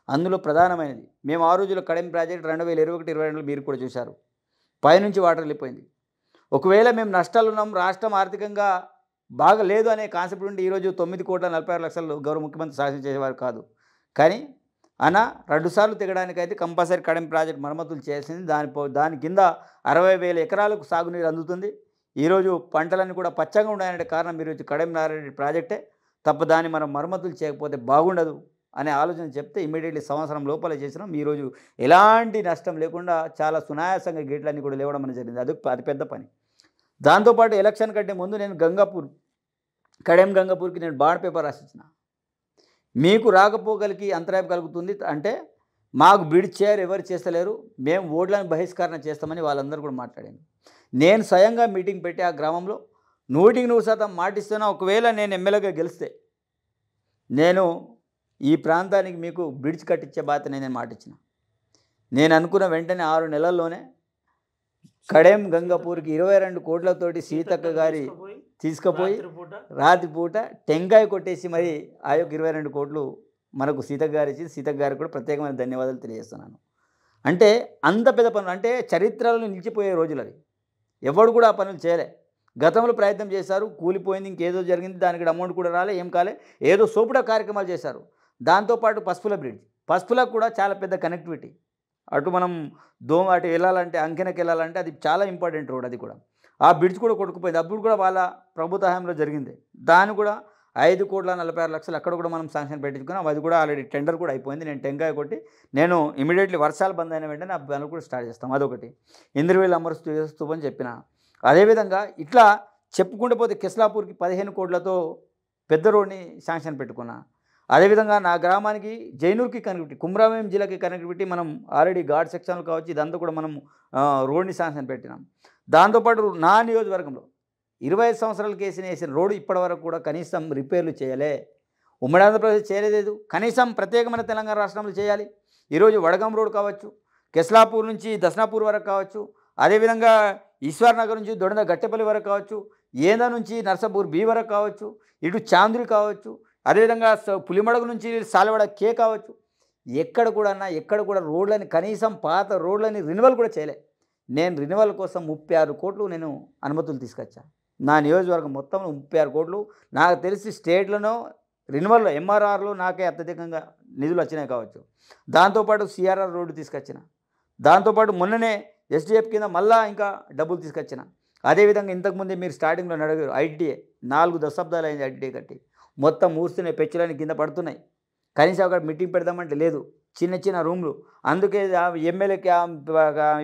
అందులో ప్రధానమైనది, మేము ఆ రోజుల్లో కడెం ప్రాజెక్ట్ 2021-22లో మీరు కూడా చూశారు, పైనుంచి వాటర్ వెళ్ళిపోయింది. ఒకవేళ మేము నష్టాలు ఉన్నాం, రాష్ట్రం ఆర్థికంగా బాగా లేదు అనే కాన్సెప్ట్ ఉండి ఈరోజు 9,46,00,000 గౌరవ ముఖ్యమంత్రి శాసన చేసేవారు కాదు. కానీ అన్న 2 సార్లు తెగడానికైతే కంపల్సరీ కడెం ప్రాజెక్ట్ మరమ్మతులు చేసింది. దాని కింద 60,000 ఎకరాలకు సాగునీరు అందుతుంది. ఈరోజు పంటలన్నీ కూడా పచ్చగా ఉన్నాయంటే కారణం ఈరోజు కడెం నారాయణ ప్రాజెక్టే తప్ప, దాన్ని మనం మరమ్మతులు చేయకపోతే బాగుండదు అనే ఆలోచన చెప్తే ఇమీడియట్లీ సంవత్సరం లోపల చేసినాం. ఈరోజు ఎలాంటి నష్టం లేకుండా చాలా సునాయాసంగా గేట్లన్నీ కూడా లేవడం అనేది జరిగింది. అది పెద్ద పని. దాంతోపాటు ఎలక్షన్ కంటే ముందు నేను కడెం గంగాపూర్కి నేను బాండ్ పేపర్ రాసిచ్చిన, మీకు రాకపోగలికి అంతరాయం కలుగుతుంది అంటే మాకు బ్రిడ్జ్ చేయరు, ఎవరు చేస్తలేరు, మేము ఓట్లను బహిష్కరణ చేస్తామని వాళ్ళందరూ కూడా మాట్లాడాను. నేను స్వయంగా మీటింగ్ పెట్టి ఆ గ్రామంలో 100% మాటిస్తున్నా, ఒకవేళ నేను ఎమ్మెల్యేగా గెలిస్తే నేను ఈ ప్రాంతానికి మీకు బ్రిడ్జ్ కట్టించే బాధ్యత నేను మాటిచ్చిన. నేను అనుకున్న వెంటనే 6 నెలల్లోనే కడెం గంగాపూర్కి 22 కోట్లతోటి సీతక్క గారి తీసుకుపోయి రాత్రిపూట టెంకాయ కొట్టేసి మరి ఆ యొక్క 22 కోట్లు మనకు సీతక్క గారు ఇచ్చి, సీతక్క గారికి కూడా ప్రత్యేకమైన ధన్యవాదాలు తెలియజేస్తున్నాను. అంటే అంత పెద్ద పనులు, అంటే చరిత్రలో నిలిచిపోయే రోజులు అవి. ఎవడు కూడా ఆ పనులు చేయలే. గతంలో ప్రయత్నం చేశారు, కూలిపోయింది, ఇంకేదో జరిగింది, దానికి అమౌంట్ కూడా రాలే, ఏం కాలే, ఏదో సోపుడ కార్యక్రమాలు చేశారు. దాంతోపాటు పసుపుల బ్రిడ్జ్, పసుపులకు కూడా చాలా పెద్ద కనెక్టివిటీ. అటు మనం అటు వెళ్ళాలంటే, అంకెనకి వెళ్ళాలంటే అది చాలా ఇంపార్టెంట్ రోడ్. అది కూడా ఆ బ్రిడ్జ్ కూడా కొట్టుకుపోయింది. అప్పుడు కూడా వాళ్ళ ప్రభుత్వ హయాంలో జరిగింది. దాన్ని కూడా 5,46,00,000 అక్కడ కూడా మనం శాంక్షన్ పెట్టించుకున్నాం. అది కూడా ఆల్రెడీ టెండర్ కూడా అయిపోయింది. నేను టెంకాయ కొట్టి నేను ఇమీడియట్లీ వర్షాలు బంద్ అయిన వెంటనే ఆ పనులు కూడా స్టార్ట్ చేస్తాం. అదొకటి. ఇంద్రవేల్ అమర్ స్తూపం అని చెప్పిన. అదేవిధంగా ఇట్లా చెప్పుకుంటూ పోతే కిస్లాపూర్కి 15 కోట్లతో పెద్ద రోడ్ని శాంక్షన్ పెట్టుకున్నా. అదేవిధంగా నా గ్రామానికి జైనూర్కి కనెక్టివిటీ, కుమ్రామేం జిల్లాకి కనెక్టివిటీ మనం ఆల్రెడీ ఘాట్ సెక్షన్లు కావచ్చు, ఇదంతా కూడా మనం రోడ్ని శాంక్షన్ పెట్టినాం. దాంతోపాటు నా నియోజకవర్గంలో 25 సంవత్సరాల వేసిన రోడ్డు ఇప్పటివరకు కూడా కనీసం రిపేర్లు చేయలే. ఉమ్మడి ఆంధ్రప్రదేశ్ చేయలేదు. కనీసం ప్రత్యేకమైన తెలంగాణ రాష్ట్రంలో చేయాలి. ఈరోజు వడగం రోడ్ కావచ్చు, కెస్లాపూర్ నుంచి దస్నాపూర్ వరకు కావచ్చు, అదేవిధంగా ఈశ్వర్ నగర్ నుంచి దొండ గట్టెపల్లి వరకు కావచ్చు, ఏందా నుంచి నర్సాపూర్ బి వరకు కావచ్చు, ఇటు చాంద్రి కావచ్చు, అదేవిధంగా పులిమడుగు నుంచి సాలవాడ కే కావచ్చు, ఎక్కడ కూడా రోడ్లని కనీసం పాత రోడ్లని రెన్యువల్ కూడా చేయలే. నేను రెన్యువల్ కోసం 36 కోట్లు నేను అనుమతులు తీసుకొచ్చాను. నా నియోజకవర్గం మొత్తం 36 కోట్లు. నాకు తెలిసి స్టేట్లోనో రెన్యువల్లో ఎంఆర్ఆర్లో నాకే అత్యధికంగా నిధులు వచ్చినాయి కావచ్చు. దాంతోపాటు సిఆర్ఆర్ రోడ్డు తీసుకొచ్చిన, దాంతోపాటు మొన్ననే ఎస్డిఎఫ్ కింద మళ్ళా ఇంకా డబ్బులు తీసుకొచ్చిన. అదేవిధంగా ఇంతకుముందే మీరు స్టార్టింగ్లో అడిగారు ఐటీఏ 4 దశాబ్దాలు అయింది ఐటీఏ కట్టి, మొత్తం ఊరుస్తున్నాయి, పెచ్చులని కింద పడుతున్నాయి. కనీసం అక్కడ మీటింగ్ పెడదామంటే లేదు, చిన్న చిన్న రూమ్లు. అందుకే ఎమ్మెల్యేకి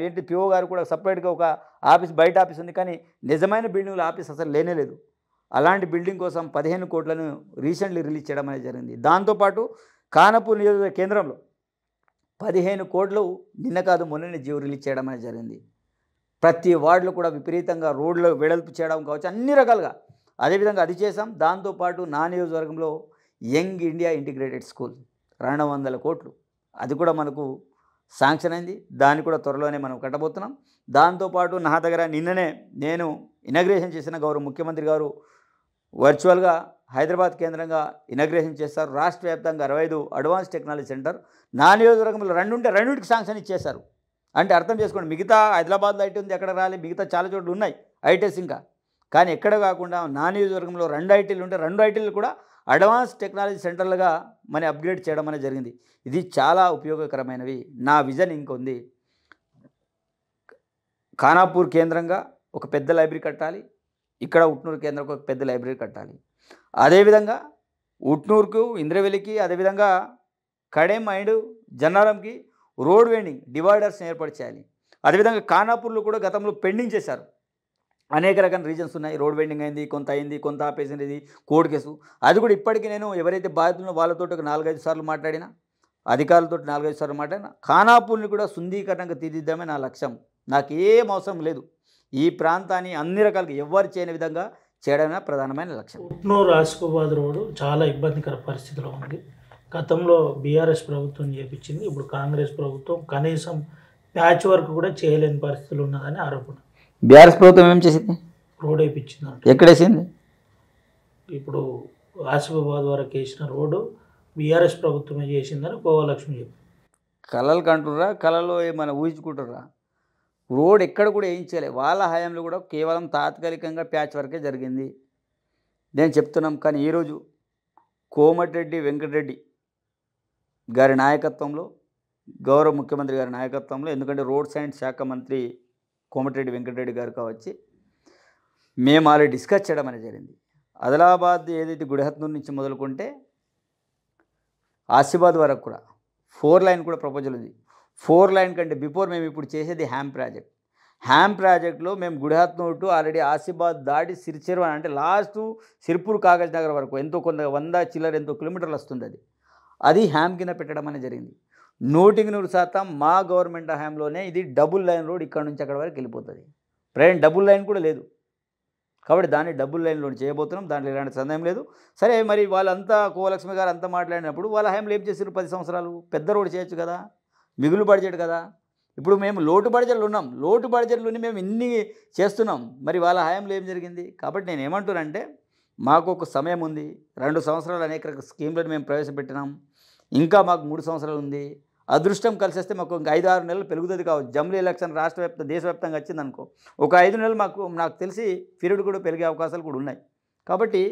ఏంటి పిఓ గారు కూడా సపరేట్గా ఒక ఆఫీస్, బయట ఆఫీస్ ఉంది, కానీ నిజమైన బిల్డింగ్లో ఆఫీస్ అసలు లేనే లేదు. అలాంటి బిల్డింగ్ కోసం 15 కోట్లను రీసెంట్లీ రిలీజ్ చేయడం అనేది జరిగింది. దాంతోపాటు ఖానాపూర్ నియోజకవర్గ కేంద్రంలో 15 కోట్లు నిన్న కాదు మొన్ననే జీవో రిలీజ్ చేయడం అనేది జరిగింది. ప్రతి వార్డులో కూడా విపరీతంగా రోడ్లు వెడల్పు చేయడం కావచ్చు, అన్ని రకాలుగా. అదేవిధంగా అది చేసాం. దాంతోపాటు నా నియోజకవర్గంలో యంగ్ ఇండియా ఇంటిగ్రేటెడ్ స్కూల్ 200 కోట్లు, అది కూడా మనకు శాంక్షన్ అయింది. దాన్ని కూడా త్వరలోనే మనం కట్టబోతున్నాం. దాంతోపాటు నా దగ్గర నిన్ననే నేను ఇనాగ్రేషన్ చేసిన గౌరవ ముఖ్యమంత్రి గారు వర్చువల్గా హైదరాబాద్ కేంద్రంగా ఇనాగ్రేషన్ చేస్తారు. రాష్ట్ర వ్యాప్తంగా 65 అడ్వాన్స్ టెక్నాలజీ సెంటర్. నా నియోజకవర్గంలో 2 ఉంటే 2కి శాంక్షన్ ఇచ్చేశారు. అంటే అర్థం చేసుకోండి, మిగతా హైదరాబాద్లో ఐటీ ఉంది, ఎక్కడ రాలి, మిగతా చాలా చోట్ల ఉన్నాయి ఐటీస్ ఇంకా. కానీ ఎక్కడ కాకుండా నా నియోజకవర్గంలో 2 ఐటీలు ఉంటే 2 ఐటీలు కూడా అడ్వాన్స్ టెక్నాలజీ సెంటర్లుగా మన అప్గ్రేడ్ చేయడం అనేది జరిగింది. ఇది చాలా ఉపయోగకరమైనవి. నా విజన్ ఇంకొంది, ఖానాపూర్ కేంద్రంగా ఒక పెద్ద లైబ్రరీ కట్టాలి, ఇక్కడ ఉట్నూరు కేంద్రంగా ఒక పెద్ద లైబ్రరీ కట్టాలి. అదేవిధంగా ఉట్నూరుకు, ఇంద్రవెల్లికి, అదేవిధంగా కడెం అండ్ జన్నారంకి రోడ్ వెండింగ్ డివైడర్స్ని ఏర్పాటు చేయాలి. అదేవిధంగా ఖానాపూర్లో కూడా గతంలో పెండింగ్ చేశారు, అనేక రకాల రీజన్స్ ఉన్నాయి. రోడ్ వెండింగ్ అయింది, కొంత ఆపేసినది, కోర్టు కేసు. అది కూడా ఇప్పటికీ నేను ఎవరైతే బాధితుల్లో వాళ్ళతో ఒక 4-5 సార్లు మాట్లాడినా, అధికారులతో 4-5 సార్లు మాట్లాడినా, ఖానాపూర్ని కూడా శుద్ధీకరణంగా తీర్చిద్దామే నా లక్ష్యం. నాకు ఏం అవసరం లేదు, ఈ ప్రాంతాన్ని అన్ని రకాలుగా ఎవ్వరు చేయని విధంగా చేయడమే ప్రధానమైన లక్ష్యం. ఉట్నూరు ఆసిఫాబాద్ రోడ్డు చాలా ఇబ్బందికర పరిస్థితిలో ఉంది. గతంలో బీఆర్ఎస్ ప్రభుత్వం చేపించింది, ఇప్పుడు కాంగ్రెస్ ప్రభుత్వం కనీసం ప్యాచ్ వర్క్ కూడా చేయలేని పరిస్థితులు ఉన్నదని ఆరోపణ. బీఆర్ఎస్ ప్రభుత్వం ఏం చేసింది? రోడ్ వేయించింది. ఎక్కడేసింది? ఇప్పుడు ఆసిఫాబాద్ వరకు వేసిన రోడ్డు బీఆర్ఎస్ ప్రభుత్వమే చేసిందని గోవాలక్ష్మి చెప్పి. కళలు కంటుర్రా, కళలో ఏమైనా ఊహించుకుంటుర్రా? రోడ్ ఎక్కడ కూడా వేయించలే. వాళ్ళ హయాంలో కూడా కేవలం తాత్కాలికంగా ప్యాచ్ వర్కే జరిగింది. నేను చెప్తున్నాం. కానీ ఈరోజు కోమటిరెడ్డి వెంకటరెడ్డి గారి నాయకత్వంలో, గౌరవ ముఖ్యమంత్రి గారి నాయకత్వంలో, ఎందుకంటే రోడ్స్ అండ్ శాఖ మంత్రి కోమటిరెడ్డి వెంకటరెడ్డి గారు కావచ్చు, మేము ఆల్రెడీ డిస్కస్ చేయడం అనేది జరిగింది. ఆదిలాబాద్ ఏదైతే గుడిహత్నూరు నుంచి మొదలుకుంటే ఆసిఫాబాద్ వరకు కూడా 4 లైన్ కూడా ప్రపోజల్ ఉంది. 4 లైన్ కంటే బిఫోర్ మేము ఇప్పుడు చేసేది హ్యామ్ ప్రాజెక్ట్. హ్యామ్ ప్రాజెక్ట్లో మేము గుడిహత్నూరు టు ఆల్రెడీ ఆసిఫాబాద్ దాటి సిరిచెరు అంటే లాస్ట్ సిర్పూర్ కాగజ్ నగర్ వరకు ఎంతో 100 చిల్లర ఎంతో కిలోమీటర్లు వస్తుంది. అది హ్యామ్ కింద పెట్టడం అనేది జరిగింది. 100% మా గవర్నమెంట్ హయాంలోనే ఇది డబుల్ లైన్ రోడ్ ఇక్కడ నుంచి అక్కడ వరకు వెళ్ళిపోతుంది. ప్రజెంట్ డబుల్ లైన్ కూడా లేదు, కాబట్టి దాన్ని డబుల్ లైన్లో చేయబోతున్నాం. దాంట్లో ఎలాంటి సందేహం లేదు. సరే, మరి వాళ్ళంతా కోలక్ష్మి గారు అంతా మాట్లాడినప్పుడు వాళ్ళ హయాంలో ఏం చేశారు? 10 సంవత్సరాలు పెద్ద రోడ్ చేయొచ్చు కదా, మిగులు బడ్జెట్ కదా. ఇప్పుడు మేము లోటు బడ్జెట్లు ఉన్నాం, లోటు బడ్జెట్లోని మేము ఇన్ని చేస్తున్నాం. మరి వాళ్ళ హయాంలో ఏం జరిగింది? కాబట్టి నేను ఏమంటున్నానంటే, మాకు ఒక సమయం ఉంది. 2 సంవత్సరాలు అనేక రకాల స్కీమ్లను మేము ప్రవేశపెట్టినాం. ఇంకా మాకు 3 సంవత్సరాలు ఉంది. అదృష్టం కలిసేస్తే మాకు ఇంకా 5-6 నెలలు పెరుగుతుంది కావచ్చు. జమిలీ ఎలక్షన్ దేశవ్యాప్తంగా వచ్చిందనుకో, ఒక 5 నెలలు నాకు తెలిసి పీరియడ్ కూడా పెరిగే అవకాశాలు కూడా ఉన్నాయి. కాబట్టి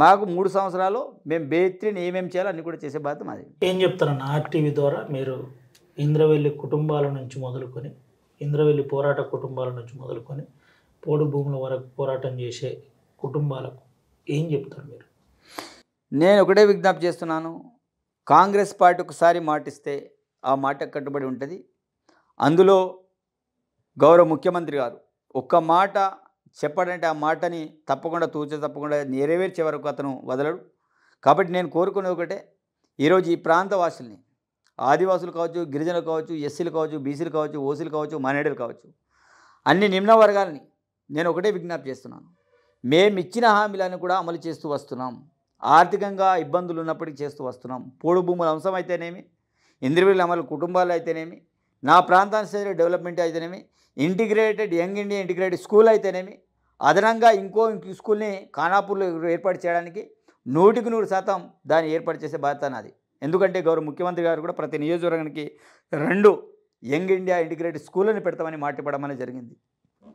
మాకు 3 సంవత్సరాలు మేము బేత్రిని ఏమేమి చేయాలో అన్నీ కూడా చేసే బాధ్యత మాది. ఏం చెప్తారన్న, ఆర్టీవీ ద్వారా మీరు ఇంద్రవెల్లి కుటుంబాల నుంచి మొదలుకొని, ఇంద్రవెల్లి పోరాట కుటుంబాల నుంచి మొదలుకొని పోడు భూముల వరకు పోరాటం చేసే కుటుంబాలకు ఏం చెప్తారు మీరు? నేను ఒకటే విజ్ఞప్తి చేస్తున్నాను, కాంగ్రెస్ పార్టీ ఒకసారి మాటిస్తే ఆ మాట కట్టుబడి ఉంటుంది. అందులో గౌరవ ముఖ్యమంత్రి గారు ఒక్క మాట చెప్పడంటే ఆ మాటని తప్పకుండా నెరవేర్చే వరకు అతను వదలడు. కాబట్టి నేను కోరుకునేది ఒకటే, ఈరోజు ఈ ప్రాంత వాసుల్ని, ఆదివాసులు కావచ్చు, గిరిజనులు కావచ్చు, ఎస్సీలు కావచ్చు, బీసీలు కావచ్చు, ఓసీలు కావచ్చు, మైనారిటీలు కావచ్చు, అన్ని నిమ్న వర్గాలని నేను ఒకటే విజ్ఞప్తి చేస్తున్నాను. మేమిచ్చిన హామీలను కూడా అమలు చేస్తూ వస్తున్నాం. ఆర్థికంగా ఇబ్బందులు ఉన్నప్పటికీ చేస్తూ వస్తున్నాం. పోడు భూముల అంశం అయితేనేమి, ఇంద్రవెల్లి అమలు కుటుంబాలు అయితేనేమి, నా ప్రాంతానికి డెవలప్మెంట్ అయితేనేమి, integrated young India integrated school అయితేనేమి, అదనంగా ఇంకో స్కూల్ని ఖానాపూర్లో ఏర్పాటు చేయడానికి 100% దాన్ని ఏర్పాటు చేసే బాధ్యత నాది. ఎందుకంటే గౌరవ ముఖ్యమంత్రి గారు కూడా ప్రతి నియోజకవర్గానికి 2 యంగ్ ఇండియా ఇంటిగ్రేటెడ్ స్కూళ్ళని పెడతామని మాట ఇవ్వడం అనేది జరిగింది.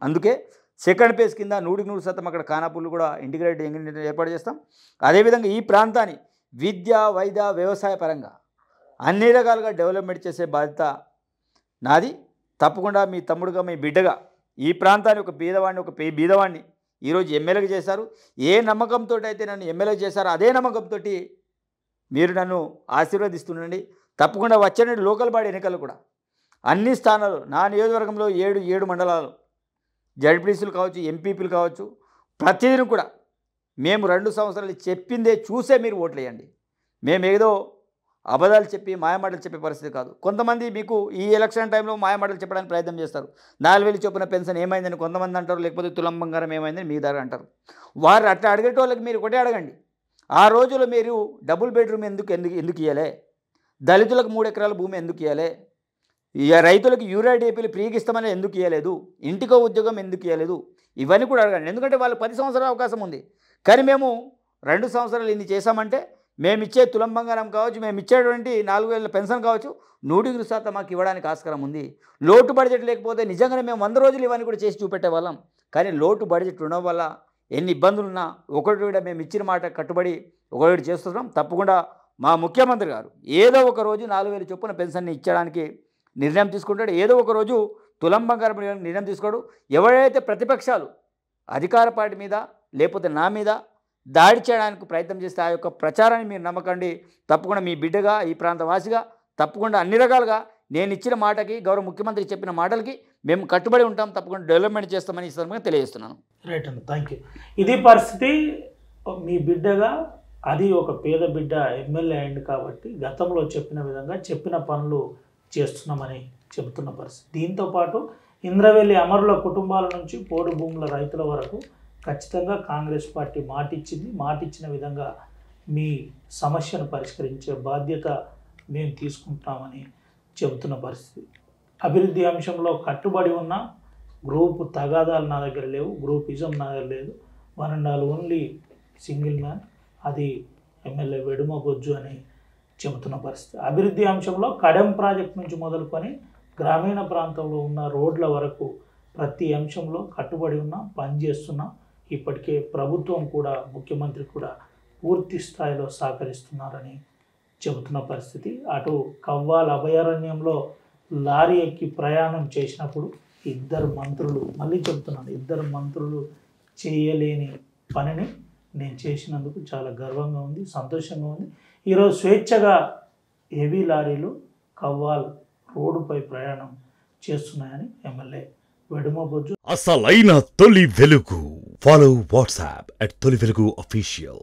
అందుకే సెకండ్ ఫేజ్ కింద 100% అక్కడ ఖానాపూర్లు కూడా ఇంటిగ్రేటెడ్ యంగ్ ఇండియా ఏర్పాటు చేస్తాం. అదేవిధంగా ఈ ప్రాంతాన్ని విద్య, వైద్య, వ్యవసాయ పరంగా అన్ని రకాలుగా డెవలప్మెంట్ చేసే బాధ్యత నాది. తప్పకుండా మీ తమ్ముడుగా, మీ బిడ్డగా ఈ ప్రాంతాన్ని ఒక బీదవాడిని ఈరోజు ఎమ్మెల్యేగా చేశారు. ఏ నమ్మకంతో అయితే నన్ను ఎమ్మెల్యే చేశారో అదే నమ్మకంతో మీరు నన్ను ఆశీర్వదిస్తుండండి. తప్పకుండా వచ్చే లోకల్ బాడీ ఎన్నికలు కూడా అన్ని స్థానాలు నా నియోజకవర్గంలో 7 మండలాలు జడ్పీటీసీలు కావచ్చు, ఎంపీపీలు కావచ్చు, ప్రతిదీ కూడా మేము 2 సంవత్సరాలు చెప్పిందే చూసే మీరు ఓట్లు వేయండి. మేము ఏదో అబద్ధాలు చెప్పి మాయమాటలు చెప్పే పరిస్థితి కాదు. కొంతమంది మీకు ఈ ఎలక్షన్ టైంలో మాయమాటలు చెప్పడానికి ప్రయత్నం చేస్తారు. 4000 చొప్పున పెన్షన్ ఏమైందని కొంతమంది అంటారు, లేకపోతే తులం బంగారం ఏమైందని మీ దగ్గర అంటారు. వారు అట్లా అడిగేటోళ్ళకి మీరు ఒకటే అడగండి, ఆ రోజులో మీరు డబుల్ బెడ్రూమ్ ఎందుకు ఇవ్వలే? దళితులకు 3 ఎకరాల భూమి ఎందుకు ఇవ్వలే? రైతులకు యూరియా డీపీలు ఫ్రీగా ఇస్తామని ఎందుకు ఇవ్వలేదు? ఇంటికో ఉద్యోగం ఎందుకు ఇవ్వలేదు? ఇవన్నీ కూడా అడగండి. ఎందుకంటే వాళ్ళు 10 సంవత్సరాల అవకాశం ఉంది. కానీ మేము 2 సంవత్సరాలు ఇన్ని చేశామంటే మేము ఇచ్చే తులం బంగారం కావచ్చు, మేము ఇచ్చేటువంటి 4000 పెన్షన్ కావచ్చు, 100% మాకు ఇవ్వడానికి ఆస్కారం ఉంది. లోటు బడ్జెట్ లేకపోతే నిజంగానే మేము 100 రోజులు ఇవన్నీ కూడా చేసి చూపెట్టే వాళ్ళం. కానీ లోటు బడ్జెట్ ఉండడం వల్ల ఎన్ని ఇబ్బందులున్నా ఒకటి కూడా మేము ఇచ్చిన మాట కట్టుబడి ఒకటి చేస్తున్నాం. తప్పకుండా మా ముఖ్యమంత్రి గారు ఏదో ఒక రోజు 4000 చొప్పున పెన్షన్ని ఇచ్చడానికి నిర్ణయం తీసుకుంటాడు. ఏదో ఒక రోజు తులం బంగారం నిర్ణయం తీసుకోడు. ఎవరైతే ప్రతిపక్షాలు అధికార పార్టీ మీద లేకపోతే నా మీద దాడి చేయడానికి ప్రయత్నం చేస్తే ఆ యొక్క ప్రచారాన్ని మీరు నమ్మకండి. తప్పకుండా మీ బిడ్డగా, ఈ ప్రాంత వాసిగా తప్పకుండా అన్ని రకాలుగా నేను ఇచ్చిన మాటకి, గౌరవ ముఖ్యమంత్రి చెప్పిన మాటలకి మేము కట్టుబడి ఉంటాం. తప్పకుండా డెవలప్మెంట్ చేస్తామని ఈ సందర్భంగా తెలియజేస్తున్నాను. రైట్ అండి, థ్యాంక్ యూ. ఇది పరిస్థితి. మీ బిడ్డగా అది ఒక పేద బిడ్డ ఎమ్మెల్యే అయింది కాబట్టి గతంలో చెప్పిన విధంగా చెప్పిన పనులు చేస్తున్నామని చెబుతున్న పరిస్థితి. దీంతోపాటు ఇంద్రవెల్లి అమరుల కుటుంబాల నుంచి పోడు భూముల రైతుల వరకు ఖచ్చితంగా కాంగ్రెస్ పార్టీ మాటిచ్చిన విధంగా మీ సమస్యను పరిష్కరించే బాధ్యత మేము తీసుకుంటామని చెబుతున్న పరిస్థితి. అభివృద్ధి అంశంలో కట్టుబడి ఉన్న గ్రూప్ తగాదాలు నా దగ్గర లేవు, గ్రూపిజం నా దగ్గర లేదు. 1 and all only single man, అది ఎమ్మెల్యే వెడుమ బొజ్జు అని చెబుతున్న పరిస్థితి. అభివృద్ధి అంశంలో కడెం ప్రాజెక్ట్ నుంచి మొదలుకొని గ్రామీణ ప్రాంతంలో ఉన్న రోడ్ల వరకు ప్రతి అంశంలో కట్టుబడి ఉన్నాం, పనిచేస్తున్నాం. ఇప్పటికే ప్రభుత్వం కూడా, ముఖ్యమంత్రి కూడా పూర్తి స్థాయిలో సహకరిస్తున్నారని చెబుతున్న పరిస్థితి. అటు కవ్వాల్ అభయారణ్యంలో లారీ ఎక్కి ప్రయాణం చేసినప్పుడు 2 మంత్రులు, మళ్ళీ చెబుతున్నాను, 2 మంత్రులు చేయలేని పనిని నేను చేసినందుకు చాలా గర్వంగా ఉంది, సంతోషంగా ఉంది. ఈరోజు స్వేచ్ఛగా హెవీ లారీలు కవ్వాల్ రోడ్డుపై ప్రయాణం చేస్తున్నాయని ఎమ్మెల్యే వెడుమ బొజ్జు. అసలైన తొలి వెలుగు. ఫాలో వాట్సాప్ @తొలి వెలుగు official.